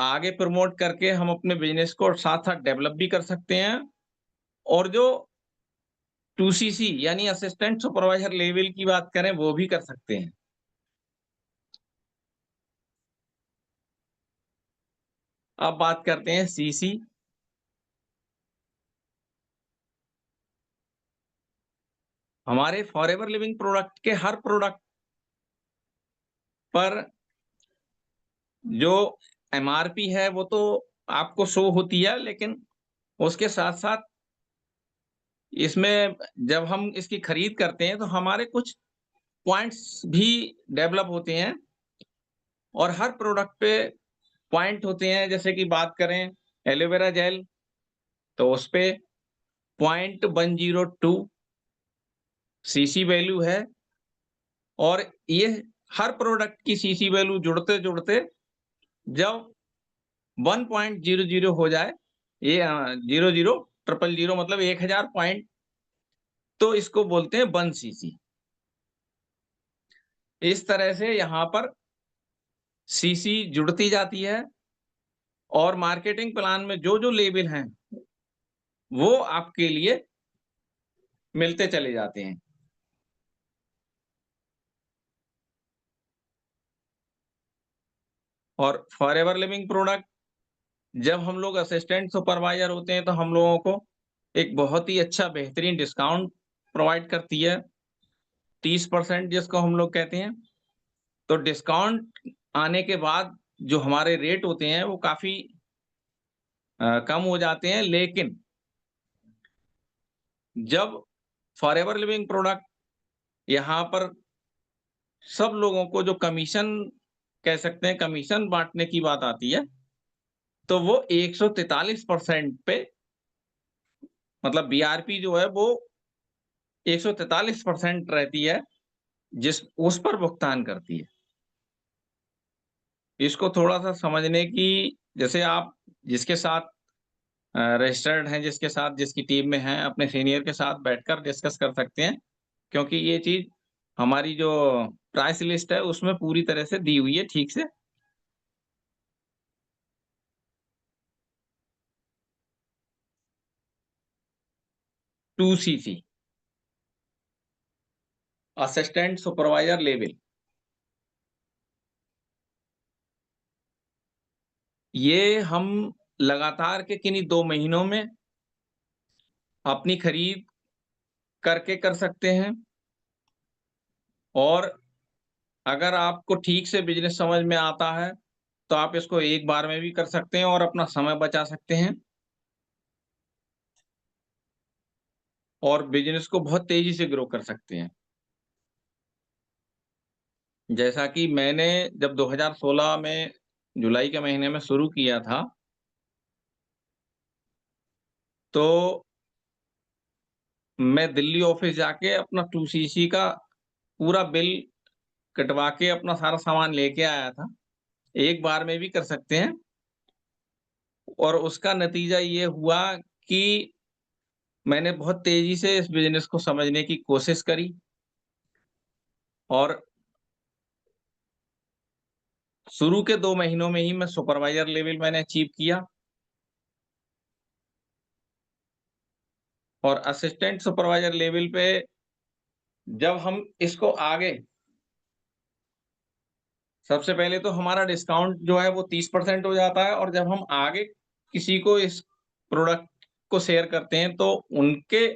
B: आगे प्रमोट करके हम अपने बिज़नेस को साथ-साथ डेवलप भी कर सकते हैं। और जो 2CC यानी असिस्टेंट सुपरवाइज़र लेवल की बात करें, वो भी कर सकते हैं। अब बात करते हैं सीसी। हमारे फॉरएवर लिविंग प्रोडक्ट के हर प्रोडक्ट पर जो एमआरपी है वो तो आपको शो होती है, लेकिन उसके साथ-साथ इसमें जब हम इसकी खरीद करते हैं तो हमारे कुछ पॉइंट्स भी डेवलप होते हैं। और हर प्रोडक्ट पे पॉइंट होते हैं, जैसे कि बात करें एलोवेरा जेल, तो उसपे 0.102 सीसी वैल्यू है। और ये हर प्रोडक्ट की सीसी वैल्यू जुड़ते-जुड़ते जब 1.00 हो जाए, ये 000000 मतलब 1000 पॉइंट, तो इसको बोलते हैं 1 सीसी। इस तरह से यहाँ पर सीसी जुड़ती जाती है और मार्केटिंग प्लान में जो-जो लेवल हैं, वो आपके लिए मिलते चले जाते हैं। और फॉरएवर लिविंग प्रोडक्ट, जब हम लोग असिस्टेंट सुपरवाइजर होते हैं, तो हम लोगों को एक बहुत ही अच्छा बेहतरीन डिस्काउंट प्रोवाइड करती है, 30% जिसको हम लोग कहते हैं। तो डिस्काउंट आने के बाद जो हमारे रेट होते हैं, वो काफ़ी कम हो जाते हैं, लेकिन जब फॉरएवर लिविंग प्रोडक्ट यहाँ पर सब लोगों को जो कमीशन कह सकते हैं, कमीशन बाँटने की बात आती है, तो वो 143% पे, मतलब बीआरपी जो है वो 143% रहती है, जिस उस पर भुगतान करती है। इसको थोड़ा-सा समझने की, जैसे आप जिसके साथ रजिस्टर्ड हैं, जिसके साथ जिसकी टीम में हैं, अपने सीनियर के साथ बैठकर डिस्कस कर सकते हैं, क्योंकि ये चीज़ हमारी जो प्राइस लिस्ट है, उसमें पूरी तरह से दी हुई है ठीक से। 2 सीसी असिस्टेंट सुपरवाइजर लेवल, ये हम लगातार के किन्हीं 2 महीनों में अपनी खरीद करके कर सकते हैं, और अगर आपको ठीक से बिज़नेस समझ में आता है, तो आप इसको एक बार में भी कर सकते हैं और अपना समय बचा सकते हैं और बिज़नेस को बहुत तेज़ी से ग्रो कर सकते हैं। जैसा कि मैंने जब 2016 में जुलाई के महीने में शुरू किया था, तो मैं दिल्ली ऑफ़िस जाके अपना 2 सीसी का पूरा बिल कटवा के अपना सारा सामान लेके आया था। एक बार में भी कर सकते हैं, और उसका नतीजा ये हुआ कि मैंने बहुत तेज़ी से इस बिज़नेस को समझने की कोशिश करी, और शुरू के 2 महीनों में ही मैं सुपरवाइज़र लेवल मैंने अचीव किया, और असिस्टेंट सुपरवाइज़र लेवल पे जब हम इसको आगे, सबसे पहले तो हमारा डिस्काउंट जो है वो 30% हो जाता है, और जब हम आगे किसी को इस प्रोडक्ट को शेयर करते हैं, तो उनके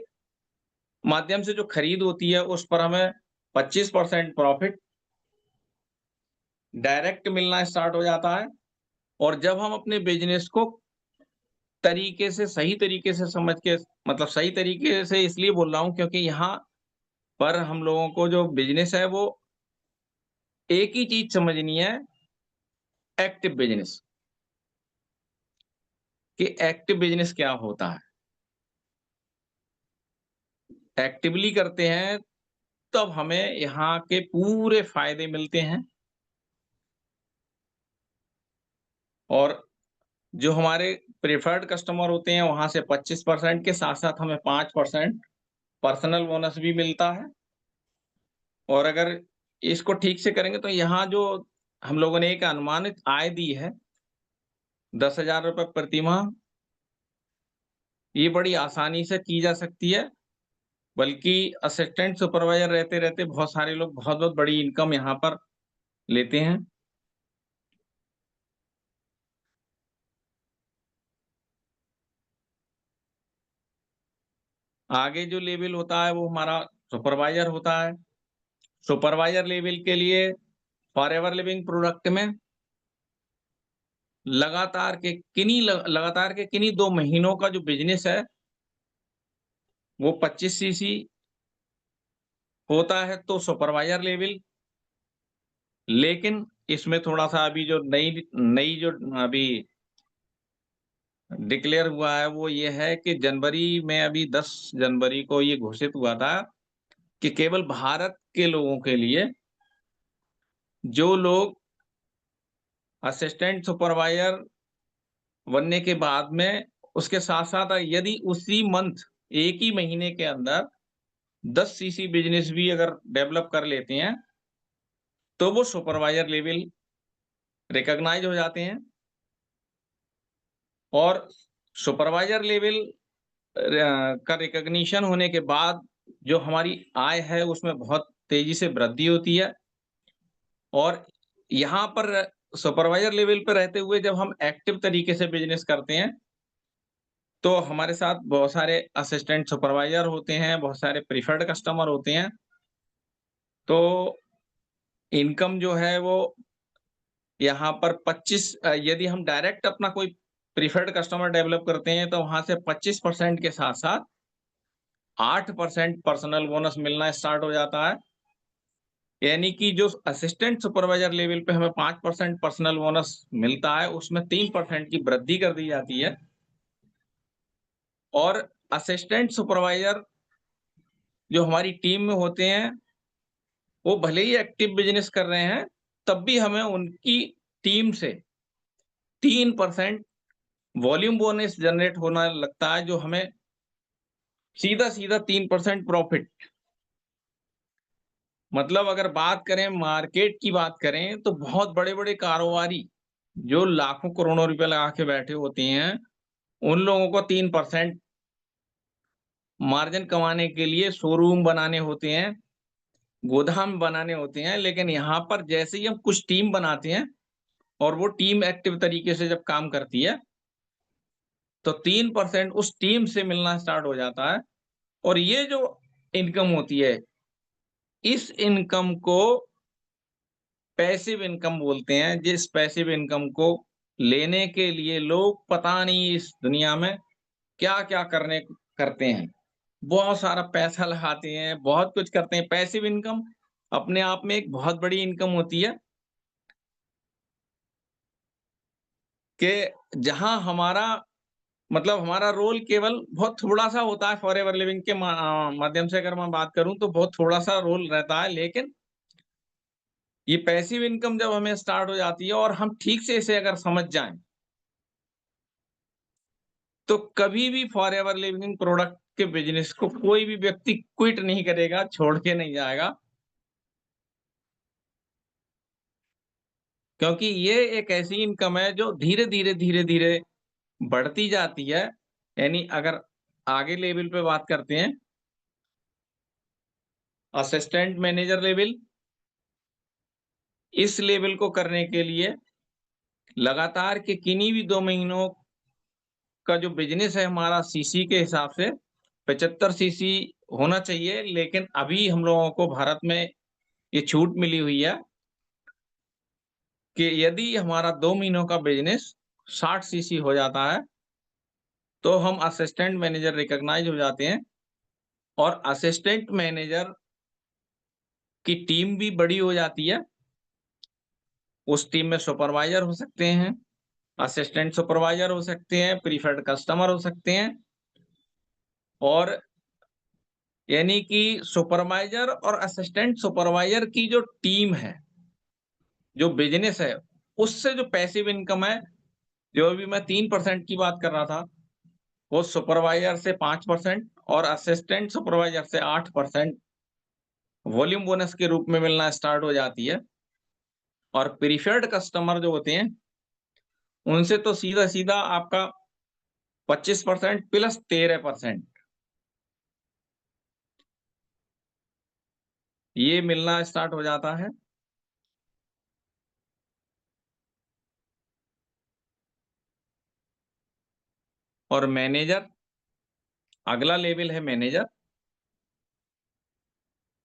B: माध्यम से जो खरीद होती है, उस पर हमें 25% प्रॉफ़िट डायरेक्ट मिलना स्टार्ट हो जाता है। और जब हम अपने बिज़नेस को तरीके से, सही तरीके से समझ के, मतलब सही तरीके से इसलिए बोल रहा हूँ क्योंकि यहाँ पर हम लोगों को जो बिज़नेस है, वो एक ही चीज़ समझनी है, एक्टिव बिज़नेस, कि एक्टिव बिज़नेस क्या होता है। एक्टिवली करते हैं, तब हमें यहाँ के पूरे फ़ायदे मिलते हैं, और जो हमारे प्रेफर्ड कस्टमर होते हैं, वहाँ से 25% के साथ-साथ हमें 5% पर्सनल बोनस भी मिलता है। और अगर इसको ठीक से करेंगे, तो यहाँ जो हम लोगों ने एक अनुमानित आय दी है, ₹10,000 प्रति माह, ये बड़ी आसानी से की जा सकती है। बल्कि असिस्टेंट सुपरवाइज़र रहते-रहते बहुत सारे लोग बहुत-बहुत बड़ी इनकम यहाँ पर लेते हैं। आगे जो लेवल होता है, वो हमारा सुपरवाइज़र होता है। सुपरवाइज़र लेवल के लिए फॉरएवर लिविंग प्रोडक्ट में लगातार के किन्हीं 2 महीनों का जो बिज़नेस है, वो 25 सीसी होता है, तो सुपरवाइज़र लेवल। लेकिन इसमें थोड़ा-सा अभी जो नई नई जो अभी डिक्लेयर हुआ है, वो ये है कि जनवरी में, अभी 10 जनवरी को ये घोषित हुआ था कि केवल भारत के लोगों के लिए, जो लोग असिस्टेंट सुपरवाइज़र बनने के बाद में उसके साथ-साथ यदि उसी मंथ एक ही महीने के अंदर 10 सीसी बिज़नेस भी अगर डेवलप कर लेते हैं, तो वो सुपरवाइज़र लेवल रिकॉग्नाइज़ हो जाते हैं और सुपरवाइज़र लेवल का रिकॉग्निशन होने के बाद जो हमारी आय है उसमें बहुत तेज़ी से वृद्धि होती है और यहाँ पर सुपरवाइज़र लेवल पे रहते हुए जब हम एक्टिव तरीके से बिज़नेस करते हैं, तो हमारे साथ बहुत सारे असिस्टेंट सुपरवाइज़र होते हैं, बहुत सारे प्रेफर्ड कस्टमर होते हैं। तो इनकम जो है वो यहाँ पर 25 यदि हम डायरेक्ट अपना कोई प्रेफर्ड कस्टमर डेवलप करते हैं, तो वहाँ से 25% के साथ-साथ 8% पर्सनल बोनस मिलना स्टार्ट हो जाता है। यानी कि जो असिस्टेंट सुपरवाइज़र लेवल पे हमें 5% पर्सनल बोनस मिलता है, उसमें 3% की वृद्धि कर दी जाती है और असिस्टेंट सुपरवाइज़र जो हमारी टीम में होते हैं, वो भले ही एक्टिव बिज़नेस कर रहे हैं, तब भी हमें उनकी टीम से 3% वॉल्यूम बोनस जनरेट होना लगता है, जो हमें सीधा-सीधा 3% प्रॉफिट मतलब अगर बात करें मार्केट की बात करें, तो बहुत बड़े-बड़े कारोबारी, जो लाखों करोड़ों रुपए लगा के बैठे होते हैं, उन लोगों को 3% मार्जिन कमाने के लिए शोरूम बनाने होते हैं, गोदाम बनाने होते हैं, लेकिन यहाँ पर जैसे ही हम कुछ टीम बनाते हैं और वो टीम एक्टिव तरीके से जब काम करती है, तो 3% उस टीम से मिलना स्टार्ट हो जाता है और ये जो इनकम होती है, इस इनकम को पैसिव इनकम बोलते हैं। जिस पैसिव इनकम को लेने के लिए लोग पता नहीं इस दुनिया में क्या-क्या करते हैं। बहुत सारा पैसा लगाते हैं, बहुत कुछ करते हैं। पैसिव इनकम अपने आप में एक बहुत बड़ी इनकम होती है कि जहाँ हमारा मतलब हमारा रोल केवल बहुत थोड़ा-सा होता है फॉरएवर लिविंग के माध्यम से अगर मैं बात करूँ तो बहुत थोड़ा-सा रोल रहता है, लेकिन ये पैसिव इनकम जब हमें स्टार्ट हो जाती है और हम ठीक से इसे अगर समझ जाएँ, तो कभी भी फॉरएवर लिविंग प्रोडक्ट के बिज़नेस को कोई भी व्यक्ति क्विट नहीं करेगा, छोड़ के नहीं जाएगा। क्योंकि ये एक ऐसी इनकम है जो धीरे-धीरे, धीरे-धीरे बढ़ती जाती है। यानी अगर आगे लेवल पे बात करते हैं, असिस्टेंट मैनेजर लेवल, इस लेवल को करने के लिए लगातार के किन्हीं भी 2 महीनों का जो बिज़नेस है हमारा सीसी के हिसाब से 75 सीसी होना चाहिए, लेकिन अभी हम लोगों को भारत में ये छूट मिली हुई है कि यदि हमारा 2 महीनों का बिज़नेस 60 सीसी हो जाता है, तो हम असिस्टेंट मैनेजर रिकॉग्नाइज़ हो जाते हैं और असिस्टेंट मैनेजर की टीम भी बड़ी हो जाती है। उस टीम में सुपरवाइज़र हो सकते हैं, असिस्टेंट सुपरवाइज़र हो सकते हैं, प्रीफर्ड कस्टमर हो सकते हैं और यानी कि सुपरवाइज़र और असिस्टेंट सुपरवाइज़र की जो टीम है, जो बिज़नेस है, उससे जो पैसिव इनकम है, जो अभी मैं 3% की बात कर रहा था, वो सुपरवाइज़र से 5% और असिस्टेंट सुपरवाइज़र से 8% वॉल्यूम बोनस के रूप में मिलना स्टार्ट हो जाती है और प्रीफर्ड कस्टमर जो होते हैं, उनसे तो सीधा-सीधा आपका 25% प्लस 13% ये मिलना स्टार्ट हो जाता है। और मैनेजर, अगला लेवल है मैनेजर,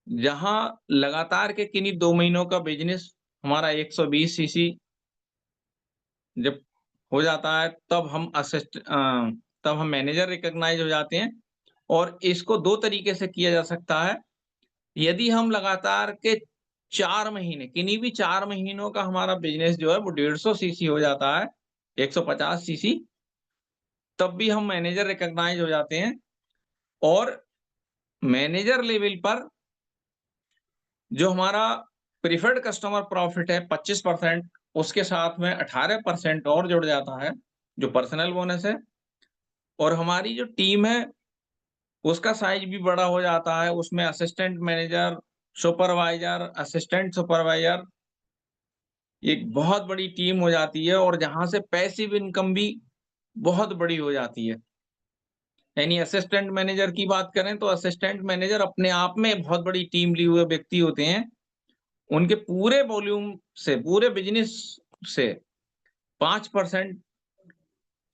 B: जहाँ लगातार के किन्हीं 2 महीनों का बिज़नेस हमारा 120 सीसी जब हो जाता है, तब हम मैनेजर रिकॉग्नाइज़ हो जाते हैं और इसको 2 तरीके से किया जा सकता है। यदि हम लगातार के 4 महीने, किन्हीं भी 4 महीनों का हमारा बिज़नेस जो है वो 150 सीसी हो जाता है, 150 सीसी, तब भी हम मैनेजर रिकॉग्नाइज़ हो जाते हैं और मैनेजर लेवल पर जो हमारा प्रेफर्ड कस्टमर प्रॉफिट है 25%, उसके साथ में 18% और जुड़ जाता है। जो पर्सनल बोनस है, और हमारी जो टीम है उसका साइज भी बड़ा हो जाता है। उसमें assistant manager, supervisor, assistant supervisor, एक बहुत बड़ी टीम हो जाती है, और जहाँ से पैसिव इनकम भी बहुत बड़ी हो जाती है। यानी असिस्टेंट मैनेजर की बात करें तो असिस्टेंट मैनेजर अपने आप में बहुत बड़ी टीम लिए हुए व्यक्ति होते हैं। उनके पूरे वॉल्यूम से, पूरे बिज़नेस से 5%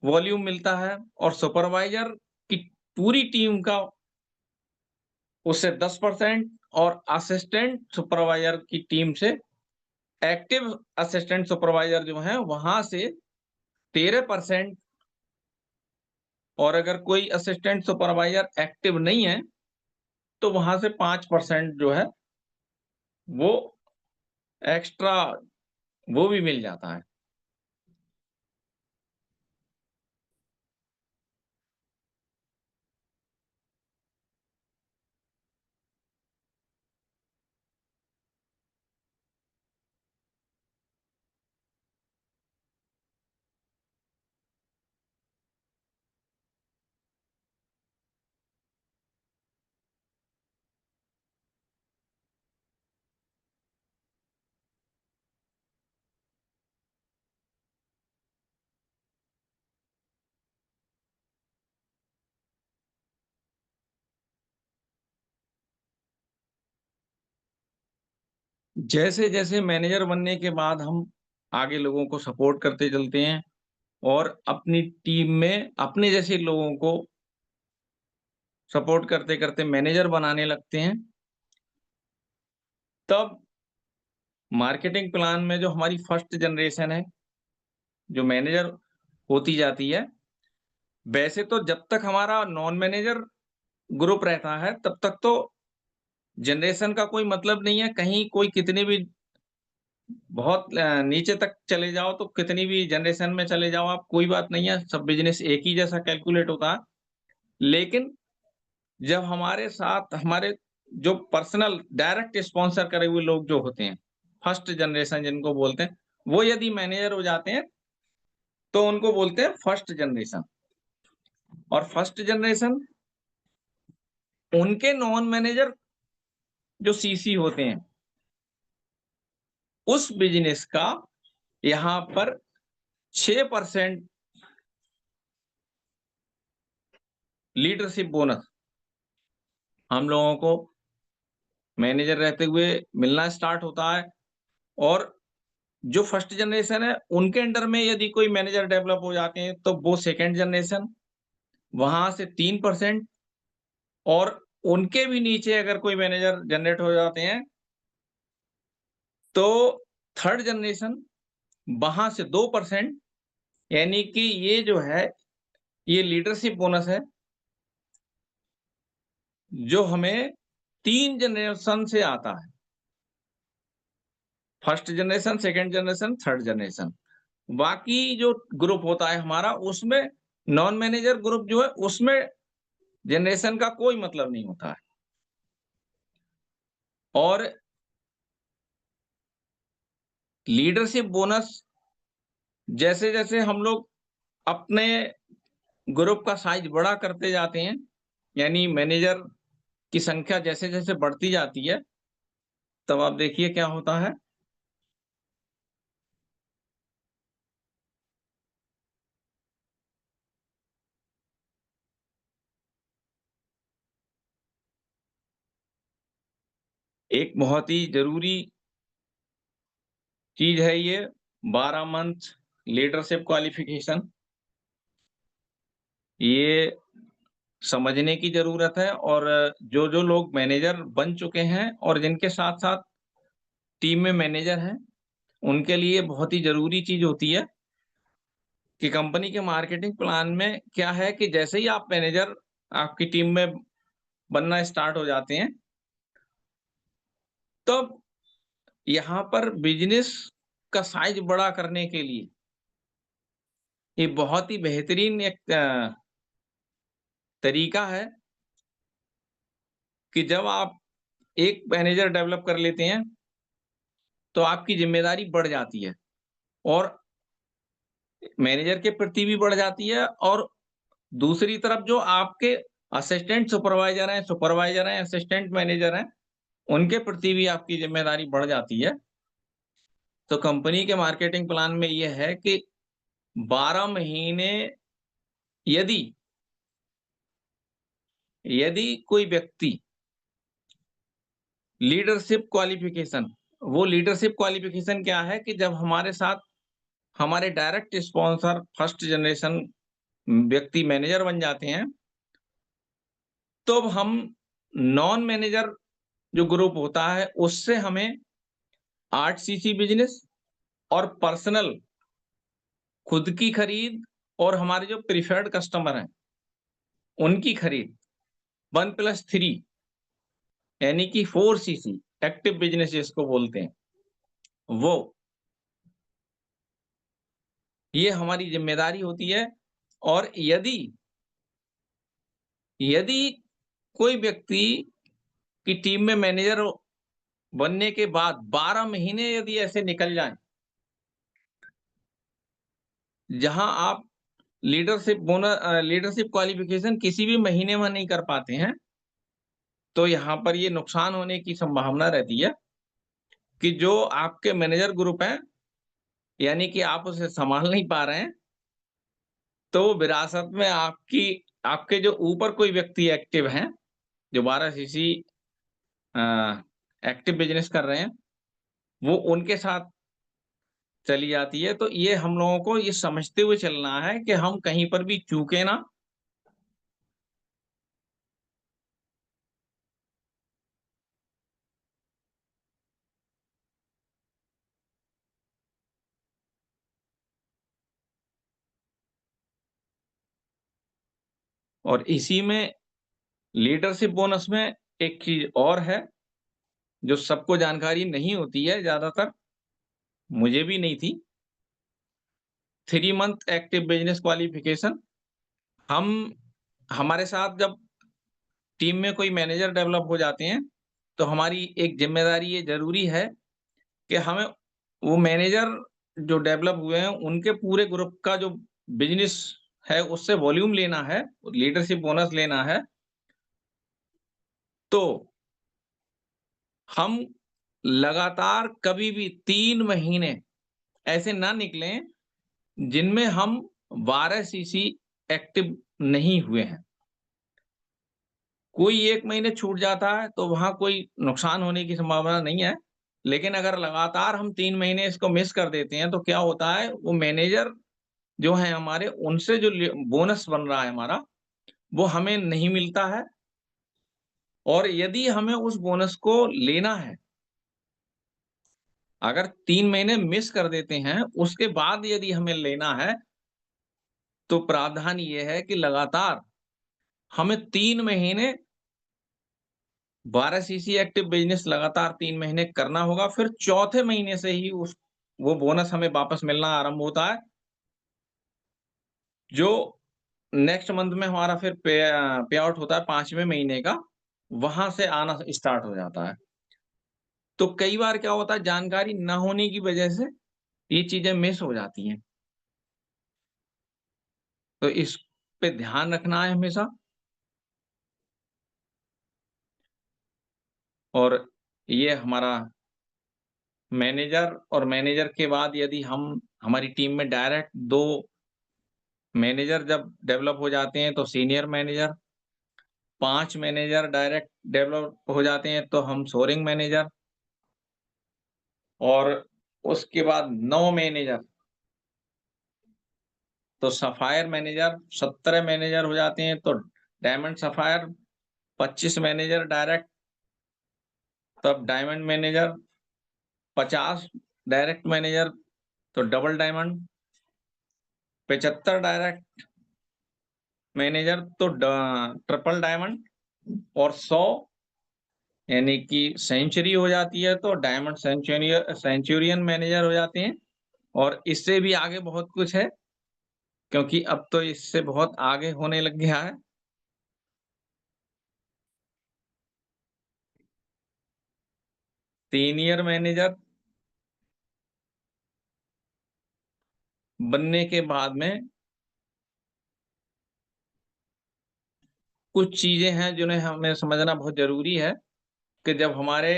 B: वॉल्यूम मिलता है, और सुपरवाइजर की पूरी टीम का उससे 10%, और असिस्टेंट सुपरवाइजर की टीम से, एक्टिव असिस्टेंट सुपरवाइजर जो हैं वहाँ से 13%, और अगर कोई असिस्टेंट सुपरवाइजर एक्टिव नहीं है तो वहाँ से 5% जो है वो एक्स्ट्रा वो भी मिल जाता है। जैसे-जैसे मैनेजर बनने के बाद हम आगे लोगों को सपोर्ट करते चलते हैं, और अपनी टीम में अपने जैसे लोगों को सपोर्ट करते-करते मैनेजर बनाने लगते हैं, तब मार्केटिंग प्लान में जो हमारी फर्स्ट जनरेशन है, जो मैनेजर होती जाती है, वैसे तो जब तक हमारा नॉन मैनेजर ग्रुप रहता है, तब तक तो जनरेशन का कोई मतलब नहीं है। कहीं कोई कितनी भी बहुत नीचे तक चले जाओ, तो कितनी भी जनरेशन में चले जाओ आप, कोई बात नहीं है, सब बिज़नेस एक ही जैसा कैलकुलेट होता है। लेकिन जब हमारे साथ हमारे जो पर्सनल डायरेक्ट स्पॉन्सर करे हुए लोग जो होते हैं, फर्स्ट जनरेशन जिनको बोलते हैं, वो यदि मैनेजर हो जाते हैं, तो उनको बोलते हैं फर्स्ट जनरेशन। और फर्स्ट जनरेशन उनके नॉन मैनेजर जो सीसी होते हैं, उस बिज़नेस का यहाँ पर 6% लीडरशिप बोनस हम लोगों को मैनेजर रहते हुए मिलना स्टार्ट होता है। और जो फर्स्ट जनरेशन है, उनके अंडर में यदि कोई मैनेजर डेवलप हो जाते हैं, तो वो सेकंड जनरेशन, वहाँ से 3%, और उनके भी नीचे अगर कोई मैनेजर जनरेट हो जाते हैं, तो थर्ड जनरेशन, वहाँ से 2%। यानी कि ये जो है, ये लीडरशिप बोनस है, जो हमें 3 जनरेशन से आता है। First generation, second generation, third generation. बाकी जो ग्रुप होता है हमारा, उसमें नॉन मैनेजर ग्रुप जो है, उसमें जनरेशन का कोई मतलब नहीं होता है। और लीडरशिप बोनस जैसे-जैसे हम लोग अपने ग्रुप का साइज बड़ा करते जाते हैं, यानी मैनेजर की संख्या जैसे-जैसे बढ़ती जाती है, तब आप देखिए क्या होता है। एक बहुत ही ज़रूरी चीज़ है ये, 12 मंथ लीडरशिप क्वालिफ़िकेशन। ये समझने की ज़रूरत है, और जो-जो लोग मैनेजर बन चुके हैं और जिनके साथ-साथ टीम में मैनेजर हैं, उनके लिए बहुत ही ज़रूरी चीज़ होती है कि कंपनी के मार्केटिंग प्लान में क्या है कि जैसे ही आप मैनेजर आपकी टीम में बनना स्टार्ट हो जाते हैं, तब यहाँ पर बिज़नेस का साइज़ बड़ा करने के लिए ये बहुत ही बेहतरीन एक तरीका है कि जब आप एक मैनेजर डेवलप कर लेते हैं, तो आपकी ज़िम्मेदारी बढ़ जाती है, और मैनेजर के प्रति भी बढ़ जाती है, और दूसरी तरफ जो आपके सुपरवाइजर हैं, असिस्टेंट मैनेजर हैं, उनके प्रति भी आपकी ज़िम्मेदारी बढ़ जाती है। तो कंपनी के मार्केटिंग प्लान में ये है कि 12 महीने यदि यदि कोई व्यक्ति लीडरशिप क्वालिफ़िकेशन क्या है कि जब हमारे साथ हमारे डायरेक्ट स्पॉन्सर फर्स्ट जनरेशन व्यक्ति मैनेजर बन जाते हैं, तो हम नॉन मैनेजर जो ग्रुप होता है, उससे हमें 8 सीसी बिज़नेस और पर्सनल खुद की खरीद और हमारे जो प्रेफर्ड कस्टमर हैं, उनकी खरीद 1+3 यानी कि 4 सीसी एक्टिव बिज़नेस जिसको बोलते हैं, वो ये हमारी ज़िम्मेदारी होती है। और यदि यदि कोई व्यक्ति की टीम में मैनेजर बनने के बाद 12 महीने यदि ऐसे निकल जाएँ, जहाँ आप लीडरशिप क्वालिफ़िकेशन किसी भी महीने में नहीं कर पाते हैं, तो यहाँ पर ये नुकसान होने की संभावना रहती है कि जो आपके मैनेजर ग्रुप हैं, यानी कि आप उसे सँभाल नहीं पा रहे हैं, तो वो विरासत में आपके जो ऊपर कोई व्यक्ति एक्टिव हैं, जो 12 सीसी अ, एक्टिव बिज़नेस कर रहे हैं, वो उनके साथ चली जाती है। तो ये हम लोगों को ये समझते हुए चलना है कि हम कहीं पर भी चूकें ना। और इसी में लीडरशिप बोनस में एक चीज़ और है, जो सबको जानकारी नहीं होती है ज़्यादातर, मुझे भी नहीं थी। 3 मंथ एक्टिव बिज़नेस क्वालिफ़िकेशन। हम हमारे साथ जब टीम में कोई मैनेजर डेवलप हो जाते हैं, तो हमारी एक ज़िम्मेदारी ये ज़रूरी है कि हमें वो मैनेजर जो डेवलप हुए हैं, उनके पूरे ग्रुप का जो बिज़नेस है, उससे वॉल्यूम लेना है, लीडरशिप बोनस लेना है। तो हम लगातार कभी भी 3 महीने ऐसे ना निकलें, जिनमें हम 12 सीसी एक्टिव नहीं हुए हैं। कोई 1 महीने छूट जाता है, तो वहाँ कोई नुकसान होने की संभावना नहीं है। लेकिन अगर लगातार हम 3 महीने इसको मिस कर देते हैं, तो क्या होता है, वो मैनेजर जो हैं हमारे, उनसे जो बोनस बन रहा है हमारा, वो हमें नहीं मिलता है। और यदि हमें उस बोनस को लेना है, अगर 3 महीने मिस कर देते हैं, उसके बाद यदि हमें लेना है, तो प्रावधान ये है कि लगातार हमें 3 महीने 12 सीसी एक्टिव बिज़नेस लगातार 3 महीने करना होगा, फिर चौथे महीने से ही उस वो बोनस हमें वापस मिलना आरंभ होता है, जो नेक्स्ट मंथ में हमारा फिर पे आउट होता है 5वें महीने का, वहाँ से आना स्टार्ट हो जाता है। तो कई बार क्या होता है, जानकारी ना होने की वजह से ये चीज़ें मिस हो जाती हैं। तो इस पे ध्यान रखना है हमेशा। और ये हमारा मैनेजर, और मैनेजर के बाद यदि हम हमारी टीम में डायरेक्ट 2 मैनेजर जब डेवलप हो जाते हैं, तो senior manager, 5 manager direct develop हो जाते हैं, तो हम सोअरिंग मैनेजर, और उसके बाद 9 मैनेजर, तो सफ़ायर मैनेजर, 17 मैनेजर हो जाते हैं, तो डायमंड सफ़ायर, 25 मैनेजर डायरेक्ट, तब डायमंड मैनेजर, 50 डायरेक्ट मैनेजर, तो डबल डायमंड, 75 डायरेक्ट मैनेजर, तो ट्रिपल डायमंड, और 100 यानी कि सेंचुरी हो जाती है, तो डायमंड सेंचुरियन मैनेजर हो जाते हैं। और इससे भी आगे बहुत कुछ है, क्योंकि अब तो इससे बहुत आगे होने लग गया है। सीनियर मैनेजर बनने के बाद में कुछ चीजें हैं जिन्हें हमें समझना बहुत जरूरी है कि जब हमारे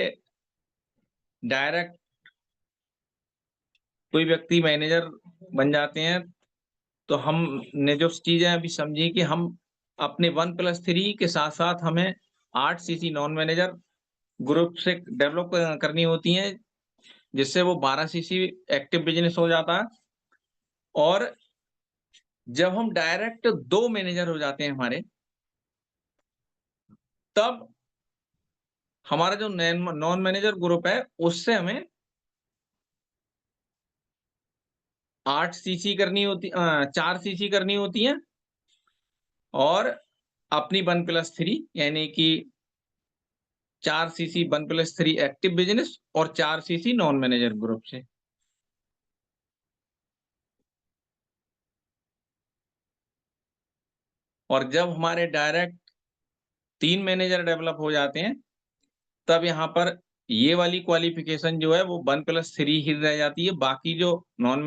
B: डायरेक्ट कोई व्यक्ति मैनेजर बन जाते हैं, तो हमने जो चीजें अभी समझी कि हम अपने 1+3 के साथ साथ हमें 8 सीसी नॉन मैनेजर ग्रुप से डेवलप करनी होती हैं, जिससे वो 12 सीसी एक्टिव बिजनेस हो जाता है। और जब हम डायरेक्ट 2 मैनेजर हो जाते हैं हमारे, तब हमारा जो नॉन मैनेजर ग्रुप है उससे हमें 8 सीसी करनी होती 4 सीसी करनी होती है, और अपनी 1+3 यानी कि 4 सीसी 1+3 एक्टिव बिजनेस और 4 सीसी नॉन मैनेजर ग्रुप से। और जब हमारे डायरेक्ट 3 मैनेजर डेवलप हो जाते हैं, तब यहाँ पर ये वाली क्वालिफिकेशन जो है वो 1+3 ही रह जाती है। बाकी जो नॉन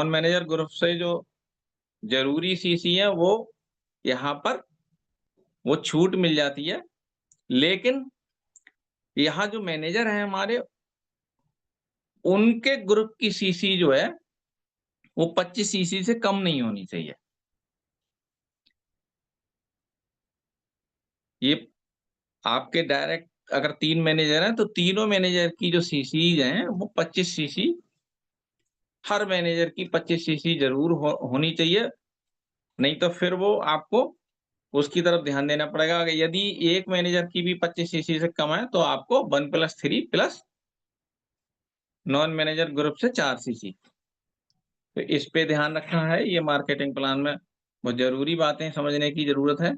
B: मैनेजर ग्रुप से जो जरूरी सीसी है वो यहाँ पर वो छूट मिल जाती है। लेकिन यहाँ जो मैनेजर हैं हमारे, उनके ग्रुप की सीसी जो है वो 25 सीसी से कम नहीं होनी चाहिए। ये आपके डायरेक्ट अगर 3 मैनेजर हैं, तो तीनों मैनेजर की जो सीसीज हैं वो 25 सीसी, हर मैनेजर की 25 सीसी जरूर होनी चाहिए। नहीं तो फिर वो आपको उसकी तरफ ध्यान देना पड़ेगा। यदि एक मैनेजर की भी 25 सीसी से कम है, तो आपको 1+3 प्लस नॉन मैनेजर ग्रुप से 4 सीसी। तो इस पे ध्यान रखना है, ये मार्केटिंग प्लान में बहुत जरूरी बातें समझने की जरूरत है।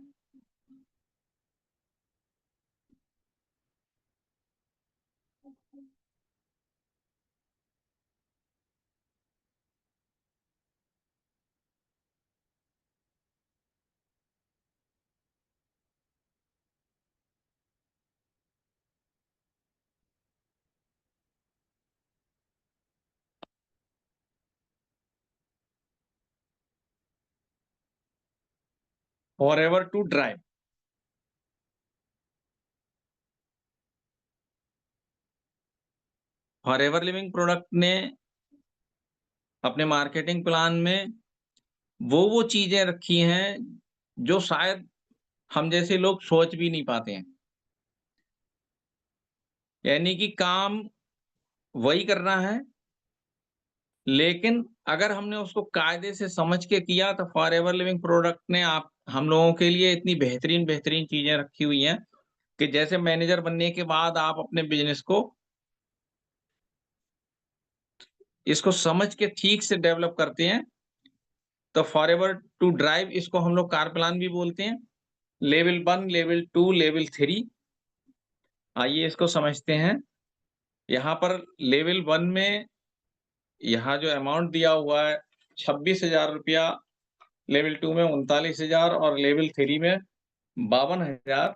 B: Forever to drive, forever living product ने अपने मार्केटिंग प्लान में वो चीजें रखी हैं जो शायद हम जैसे लोग सोच भी नहीं पाते हैं। यानी कि काम वही करना है, लेकिन अगर हमने उसको कायदे से समझ के किया, तो फॉरएवर लिविंग प्रोडक्ट ने आप हम लोगों के लिए इतनी बेहतरीन चीजें रखी हुई हैं कि जैसे मैनेजर बनने के बाद आप अपने बिजनेस को इसको समझ के ठीक से डेवलप करते हैं, तो फॉरएवर टू ड्राइव इसको हम लोग कार प्लान भी बोलते हैं। लेवल 1, लेवल 2, लेवल 3, आइए इसको समझते हैं। यहाँ पर लेवल 1 में यहाँ जो अमाउंट दिया हुआ है 26,000 रुपया, लेवल 2 में 39,000 और लेवल 3 में 52,000।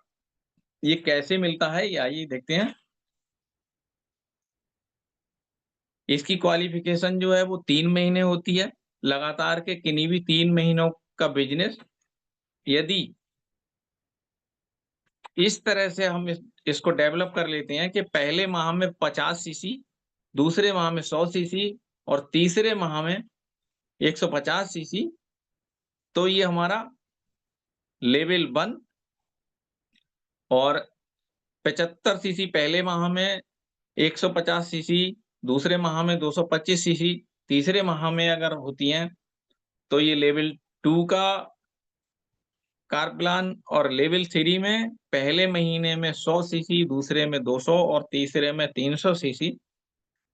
B: ये कैसे मिलता है, ये आइए देखते हैं। इसकी क्वालिफिकेशन जो है वो 3 महीने होती है। लगातार के किन्हीं भी 3 महीनों का बिजनेस यदि इस तरह से हम इसको डेवलप कर लेते हैं कि पहले माह में 50 सीसी, दूसरे माह में 100 सीसी और तीसरे माह में 150 सीसी, तो ये हमारा लेवल 1। और 75 सीसी पहले माह में, 150 सीसी दूसरे माह में, 225 सीसी तीसरे माह में अगर होती हैं, तो ये लेवल 2 का कार प्लान। और लेवल 3 में पहले महीने में 100 सीसी, दूसरे में 200 और तीसरे में 300 सीसी,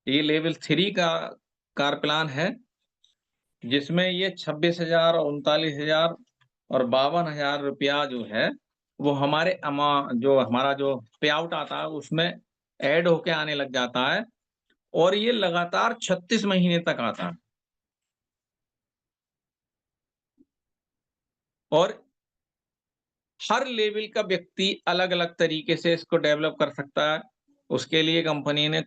B: ये लेवल 3 का कार प्लान है, जिसमें ये 26,000 और 39,000 और 52,000 रुपया जो है वो हमारे जो हमारा जो पे आउट आता है उसमें ऐड होके आने लग जाता है, और ये लगातार 36 महीने तक आता है। और हर लेवल का व्यक्ति अलग-अलग तरीके से इसको डेवलप कर सकता है। उसके लिए कंपनी ने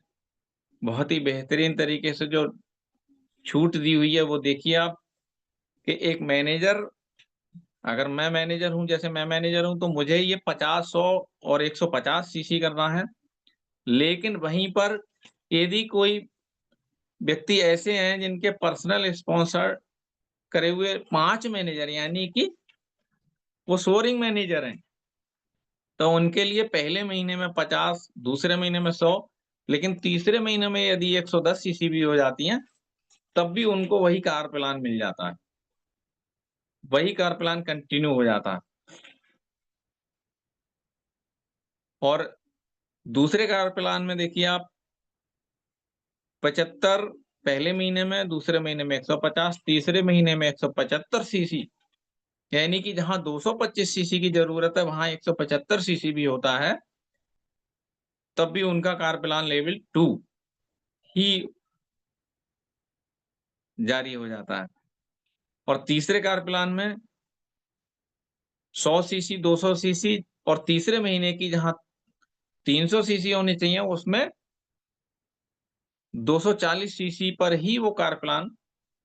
B: बहुत ही बेहतरीन तरीके से जो छूट दी हुई है वो देखिए आप, कि एक मैनेजर, अगर मैं मैनेजर हूँ, जैसे मैं मैनेजर हूँ, तो मुझे ये 50, 100 और 150 सीसी करना है। लेकिन वहीं पर यदि कोई व्यक्ति ऐसे हैं जिनके पर्सनल स्पॉन्सर करे हुए 5 मैनेजर, यानी कि वो सोअरिंग मैनेजर हैं, तो उनके लिए पहले महीने में 50, दूसरे महीने में 100, लेकिन तीसरे महीने में यदि 110 सीसी भी हो जाती हैं, तब भी उनको वही कार प्लान मिल जाता है। वही कार प्लान कंटिन्यू हो जाता है। और दूसरे कार प्लान में देखिए आप, 75 पहले महीने में, दूसरे महीने में 150, तीसरे महीने में 175 सीसी, यानी कि जहाँ 225 सीसी की ज़रूरत है, वहाँ 175 सीसी भी होता है, तब भी उनका कार प्लान लेवल 2 ही जारी हो जाता है। और तीसरे कार प्लान में 100 सीसी, 200 सीसी, और तीसरे महीने की जहाँ 300 सीसी होनी चाहिए, उसमें 240 सीसी पर ही वो कार प्लान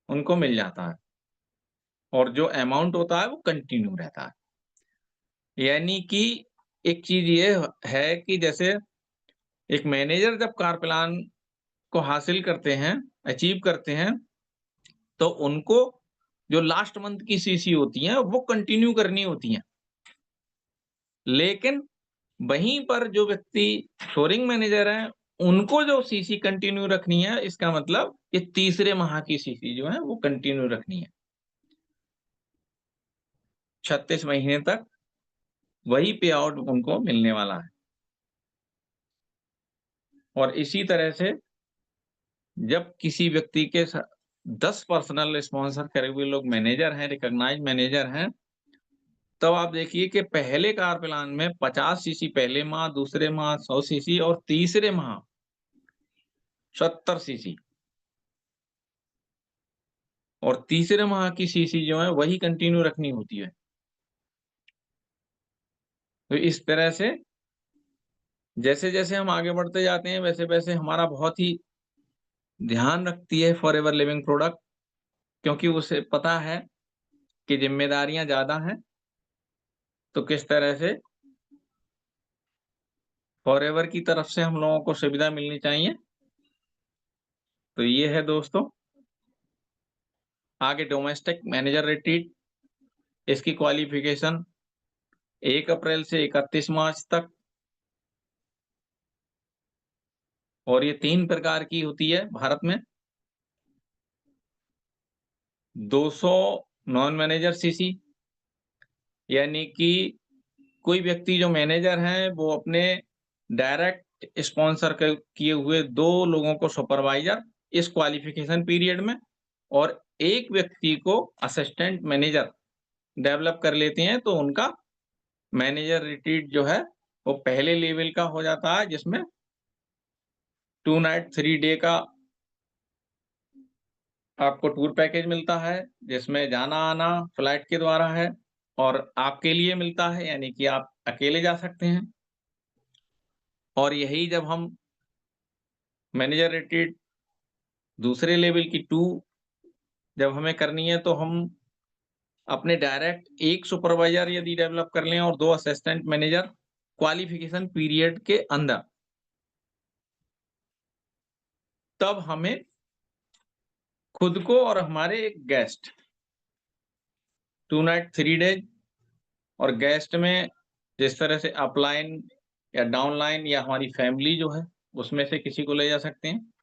B: उनको मिल जाता है, और जो अमाउंट होता है वो कंटिन्यू रहता है। यानी कि एक चीज़ ये है कि जैसे एक मैनेजर जब कार प्लान को हासिल करते हैं, अचीव करते हैं, तो उनको जो लास्ट मंथ की सीसी होती हैं, वो कंटिन्यू करनी होती हैं। लेकिन वहीं पर जो व्यक्ति फ्लोरिंग मैनेजर हैं, उनको जो सीसी कंटिन्यू रखनी है, इसका मतलब ये तीसरे माह की सीसी जो है वो कंटिन्यू रखनी है। 36 महीने तक वही पे आउट उनको मिलने वाला है। और इसी तरह से जब किसी व्यक्ति के 10 पर्सनल स्पॉन्सर करे हुए लोग मैनेजर हैं, रिकॉग्नाइज्ड मैनेजर हैं, तब आप देखिए कि पहले कार प्लान में 50 सीसी पहले माह, दूसरे माह 100 सीसी, और तीसरे माह 70 सीसी, और तीसरे माह की सीसी जो है वही कंटिन्यू रखनी होती है। तो इस तरह से जैसे-जैसे हम आगे बढ़ते जाते हैं, वैसे-वैसे हमारा बहुत ही ध्यान रखती है फॉरएवर लिविंग प्रोडक्ट, क्योंकि उसे पता है कि ज़िम्मेदारियाँ ज़्यादा हैं, तो किस तरह से फॉरएवर की तरफ से हम लोगों को सुविधा मिलनी चाहिए। तो ये है दोस्तों, आगे डोमेस्टिक मैनेजर रिट्रीट, इसकी क्वालिफ़िकेशन 1 अप्रैल से 31 मार्च तक, और ये 3 प्रकार की होती है भारत में। 200 नॉन मैनेजर सीसी, यानी कि कोई व्यक्ति जो मैनेजर हैं, वो अपने डायरेक्ट स्पॉन्सर किए हुए 2 लोगों को सुपरवाइज़र इस क्वालिफ़िकेशन पीरियड में, और 1 व्यक्ति को असिस्टेंट मैनेजर डेवलप कर लेते हैं, तो उनका मैनेजर रिट्रीट जो है, वो पहले लेवल का हो जाता है, जिसमें 2 नाइट 3 डे का आपको टूर पैकेज मिलता है, जिसमें जाना-आना फ्लाइट के द्वारा है, और आपके लिए मिलता है, यानी कि आप अकेले जा सकते हैं। और यही जब हम मैनेजर रिट्रीट दूसरे लेवल की 2 जब हमें करनी है, तो हम अपने डायरेक्ट 1 सुपरवाइज़र यदि डेवलप कर लें और 2 असिस्टेंट मैनेजर क्वालिफ़िकेशन पीरियड के अंदर, तब हमें खुद को और हमारे एक गेस्ट 2 नाइट 3 डेज़, और गेस्ट में जिस तरह से अपलाइन या डाउनलाइन या हमारी फैमिली जो है, उसमें से किसी को ले जा सकते हैं।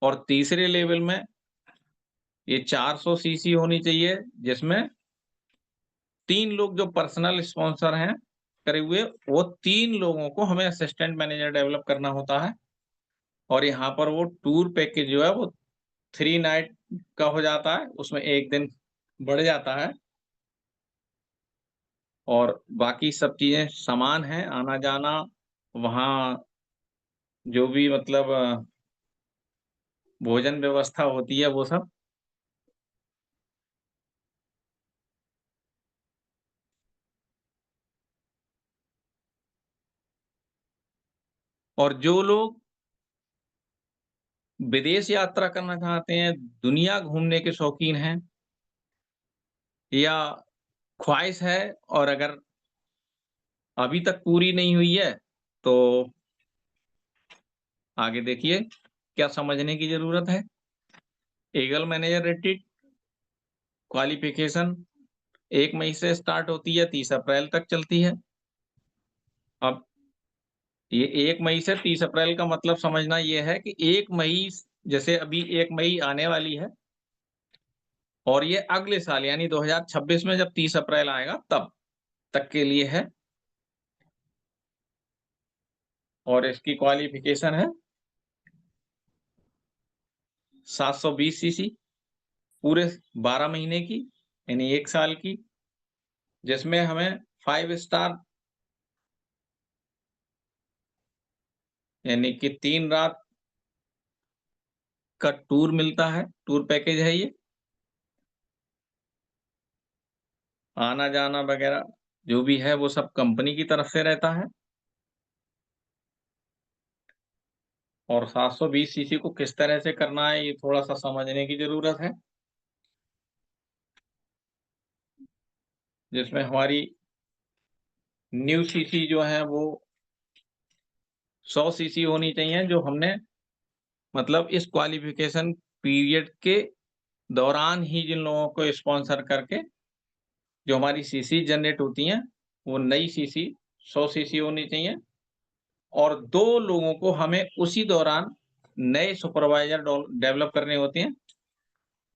B: और तीसरे लेवल में ये 400 सीसी होनी चाहिए, जिसमें 3 लोग जो पर्सनल स्पॉन्सर हैं करे हुए, वो 3 लोगों को हमें असिस्टेंट मैनेजर डेवलप करना होता है। और यहाँ पर वो टूर पैकेज जो है वो 3 नाइट का हो जाता है, उसमें 1 दिन बढ़ जाता है, और बाकी सब चीज़ें समान हैं, आना-जाना, वहाँ जो भी मतलब भोजन व्यवस्था होती है वो सब। और जो लोग विदेश यात्रा करना चाहते हैं, दुनिया घूमने के शौकीन हैं, या ख्वाहिश है और अगर अभी तक पूरी नहीं हुई है, तो आगे देखिए क्या समझने की ज़रूरत है। ईगल मैनेजर रिट्रीट क्वालिफ़िकेशन 1 मई से स्टार्ट होती है, 30 अप्रैल तक चलती है। अब ये 1 मई से 30 अप्रैल का मतलब समझना ये है कि 1 मई, जैसे अभी 1 मई आने वाली है और ये अगले साल यानी 2026 में जब 30 अप्रैल आएगा तब तक के लिए है। और इसकी क्वालिफ़िकेशन है 720 सीसी पूरे 12 महीने की, यानी 1 साल की, जिसमें हमें 5 स्टार यानी कि 3 रात का टूर मिलता है, टूर पैकेज है ये। आना-जाना वगैरह जो भी है वो सब कंपनी की तरफ से रहता है। और 720 सीसी को किस तरह से करना है, ये थोड़ा-सा समझने की ज़रूरत है। जिसमें हमारी न्यू सीसी जो है वो 100 सीसी होनी चाहिए, जो हमने मतलब इस क्वालिफ़िकेशन पीरियड के दौरान ही जिन लोगों को स्पॉन्सर करके जो हमारी सीसी जनरेट होती हैं, वो नई सीसी 100 सीसी होनी चाहिए। और 2 लोगों को हमें उसी दौरान नए सुपरवाइज़र डेवलप करने होते हैं।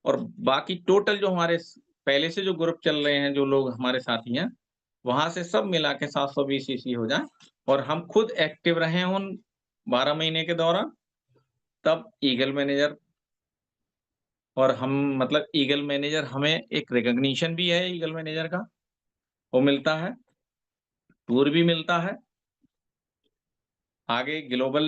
B: और बाकी टोटल जो हमारे पहले से जो ग्रुप चल रहे हैं, जो लोग हमारे साथी हैं, वहाँ से सब मिला के 720 सीसी हो जाए और हम खुद एक्टिव रहें उन 12 महीने के दौरान, तब ईगल मैनेजर, और हम मतलब ईगल मैनेजर हमें एक रिकॉग्निशन भी है ईगल मैनेजर का, वो मिलता है, टूर भी मिलता है। आगे ग्लोबल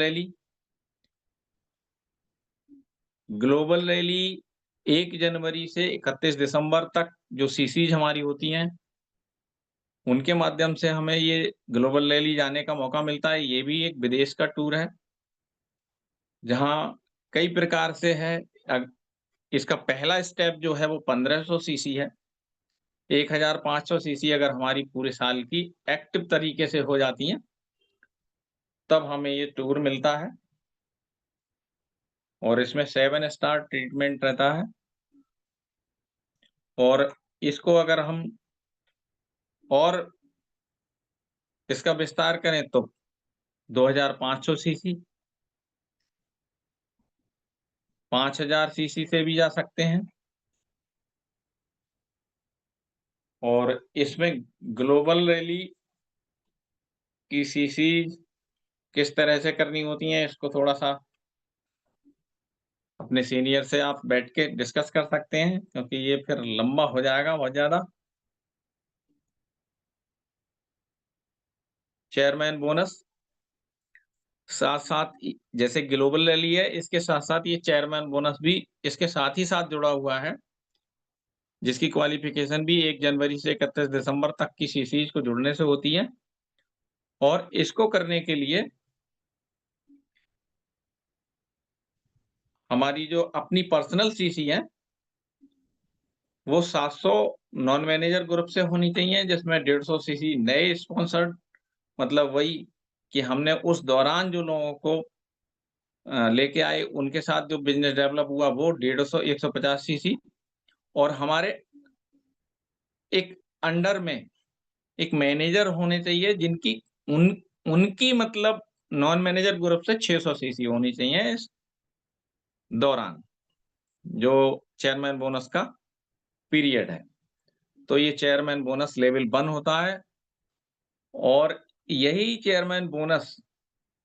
B: रैली 1 जनवरी से 31 दिसंबर तक जो सीसीज़ हमारी होती हैं, उनके माध्यम से हमें ये ग्लोबल रैली जाने का मौका मिलता है। ये भी एक विदेश का टूर है, जहाँ कई प्रकार से है। अग इसका पहला स्टेप जो है वो 1500 सीसी है। 1500 सीसी अगर हमारी पूरे साल की एक्टिव तरीके से हो जाती हैं, तब हमें ये टूर मिलता है। और इसमें 7 स्टार ट्रीटमेंट रहता है। और इसको अगर हम और इसका विस्तार करें तो 2500 सीसी, 5000 सीसी से भी जा सकते हैं। और इसमें ग्लोबल रैली की सीसी किस तरह से करनी होती हैं, इसको थोड़ा-सा अपने सीनियर से आप बैठ के डिस्कस कर सकते हैं, क्योंकि ये फिर लंबा हो जाएगा बहुत ज़्यादा। चेयरमैन बोनस साथ-साथ जैसे ग्लोबल रैली है, इसके साथ-साथ ये चेयरमैन बोनस भी इसके साथ ही साथ जुड़ा हुआ है, जिसकी क्वालिफ़िकेशन भी 1 जनवरी से 31 दिसंबर तक की सीसीज़ को जुड़ने से होती है। और इसको करने के लिए हमारी जो अपनी पर्सनल सीसी है, वो 700 नॉन मैनेजर ग्रुप से होनी चाहिए, जिसमें 150 सीसी नए स्पॉन्सर्ड, मतलब वही कि हमने उस दौरान जो लोगों को लेके आए, उनके साथ जो बिज़नेस डेवलप हुआ वो 150 150 सीसी। और हमारे एक अंडर में एक मैनेजर होने चाहिए, जिनकी उन उनकी मतलब नॉन मैनेजर ग्रुप से 600 सीसी होनी चाहिए इस दौरान, जो चेयरमैन बोनस का पीरियड है। तो ये चेयरमैन बोनस लेवल 1 होता है। और यही चेयरमैन बोनस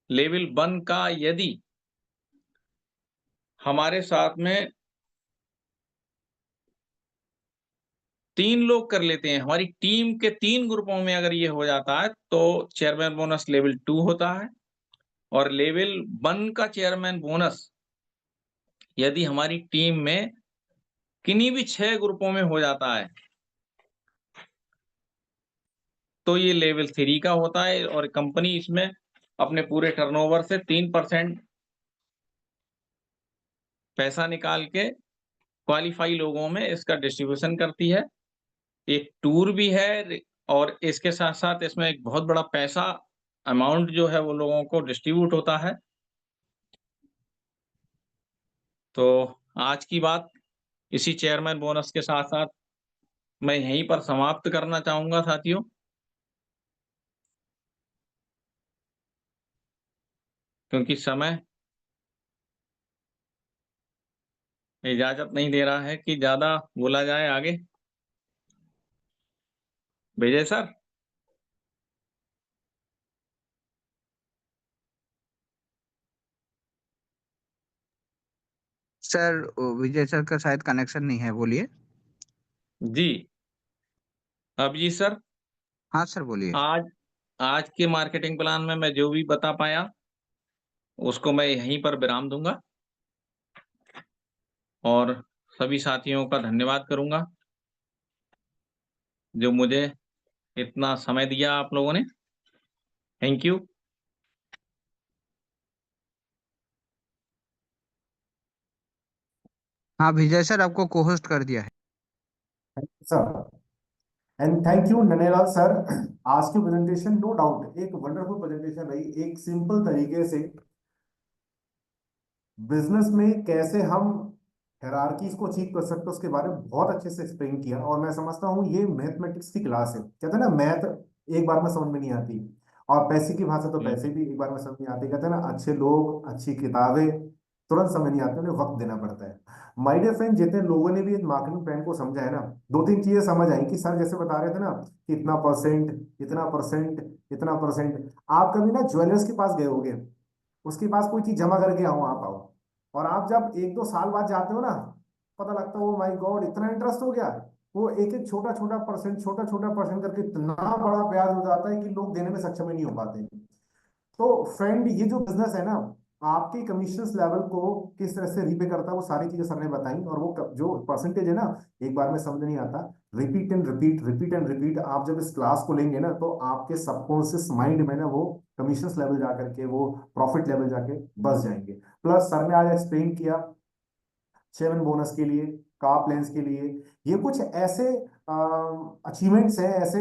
B: लेवल 1 का यदि हमारे साथ में 3 लोग कर लेते हैं, हमारी टीम के 3 ग्रुपों में अगर ये हो जाता है, तो चेयरमैन बोनस लेवल 2 होता है। और लेवल 1 का चेयरमैन बोनस यदि हमारी टीम में किन्हीं भी 6 ग्रुपों में हो जाता है, तो ये लेवल 3 का होता है। और कंपनी इसमें अपने पूरे टर्नओवर से 3% पैसा निकाल के क्वालिफाई लोगों में इसका डिस्ट्रीब्यूशन करती है। एक टूर भी है और इसके साथ-साथ इसमें एक बहुत बड़ा पैसा अमाउंट जो है वो लोगों को डिस्ट्रीब्यूट होता है। तो आज की बात इसी चेयरमैन बोनस के साथ-साथ मैं यहीं पर समाप्त करना चाहूँगा साथियों। क्योंकि समय इजाज़त नहीं दे रहा है कि ज़्यादा बोला जाए आगे। विजय सर?
C: सर विजय सर का शायद कनेक्शन नहीं है, बोलिए।
B: जी। अभिजीत सर,
C: हाँ सर, बोलिए।
B: आज आज के मार्केटिंग प्लान में मैं जो भी बता पाया, उसको मैं यहीं पर विराम दूँगा और सभी साथियों का धन्यवाद करूँगा, जो मुझे इतना समय दिया आप लोगों ने। Thank you.
C: हाँ विजय सर, आपको को होस्ट कर दिया है।
A: Sir and thank you Nanelal sir. आज की प्रेजेंटेशन नो डाउट एक वंडरफुल प्रेजेंटेशन रही। एक सिंपल तरीके से बिजनेस में कैसे हम हायरार्कीज को अचीव कर सकते हैं उसके बारे में बहुत अच्छे से एक्सप्लेन किया। और मैं समझता हूँ ये मैथमेटिक्स की क्लास है। कहते हैं ना मैथ एक बार में समझ में नहीं आती, और पैसे की भाषा तो
B: हुँ,
A: पैसे भी एक बार में समझ नहीं आती। कहते हैं ना अच्छे लोग अच्छी किताबें तुरंत समझ नहीं आती, उन्हें वक्त देना पड़ता है। माय डियर फ्रेंड, जितने लोगों ने भी इस मार्केटिंग प्लान को समझा है ना, दो तीन चीजें समझ आई कि सर जैसे बता रहे थे ना कि इतना परसेंट, इतना परसेंट, इतना परसेंट। आप कभी ना ज्वेलर्स के पास गए होगे, उसके पास कोई चीज जमा करके आओ, आप आओ, और आप जब एक दो साल बाद जाते हो ना, पता लगता है ओ माय गॉड इतना इंटरेस्ट हो गया। वो एक एक छोटा छोटा परसेंट, छोटा छोटा परसेंट करके इतना बड़ा ब्याज हो जाता है कि लोग देने में सक्षम ही नहीं हो पाते। तो फ्रेंड, ये जो बिजनेस है ना, आपके कमीशन लेवल को किस तरह से रीपे करता है, वो सारी चीजें सर ने बताई। और वो जो परसेंटेज है ना, एक बार में समझ नहीं आता। Repeat and repeat, repeat and repeat. आप जब इस क्लास को लेंगे ना, तो आपके सबकॉन्शियस माइंड में ना वो कमीशन लेवल जाकर के, वो प्रॉफिट लेवल जाके बस जाएंगे। प्लस सर ने आज एक्सप्लेन किया चेवन बोनस के लिए, कार प्लान्स के लिए। ये कुछ ऐसे अचीवमेंट्स हैं, ऐसे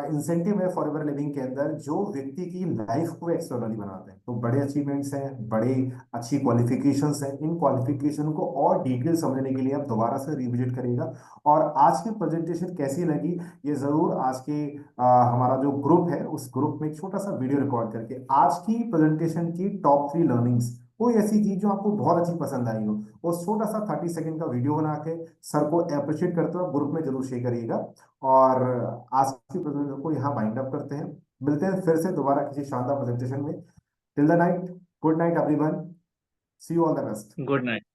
A: इंसेंटिव है फॉर एवर लिविंग के अंदर, जो व्यक्ति की लाइफ को एक्स्ट्राऑर्डिनरी बनाते हैं। तो बड़े अचीवमेंट्स हैं, बड़े अच्छी क्वालिफिकेशंस हैं। इन क्वालिफिकेशन को और डिटेल समझने के लिए आप दोबारा से रिविजिट करिएगा। और आज की प्रेजेंटेशन कैसी लगी, ये जरूर आज के हमारा जो ग्रुप है उस ग्रुप में एक छोटा सा वीडियो रिकॉर्ड करके आज की प्रेजेंटेशन की टॉप 3 लर्निंग्स, कोई ऐसी चीज जो आपको बहुत अच्छी पसंद आई हो, वो छोटा सा 30 सेकंड का वीडियो बना के सर को अप्रिशिएट करते हुए ग्रुप में जरूर शेयर करिएगा। और आज की प्रेजेंटेशन को यहाँ बाइंड अप करते हैं। मिलते हैं फिर से दोबारा किसी शानदार प्रेजेंटेशन में। Till the night, good night everyone, see you all the best.
B: Good night.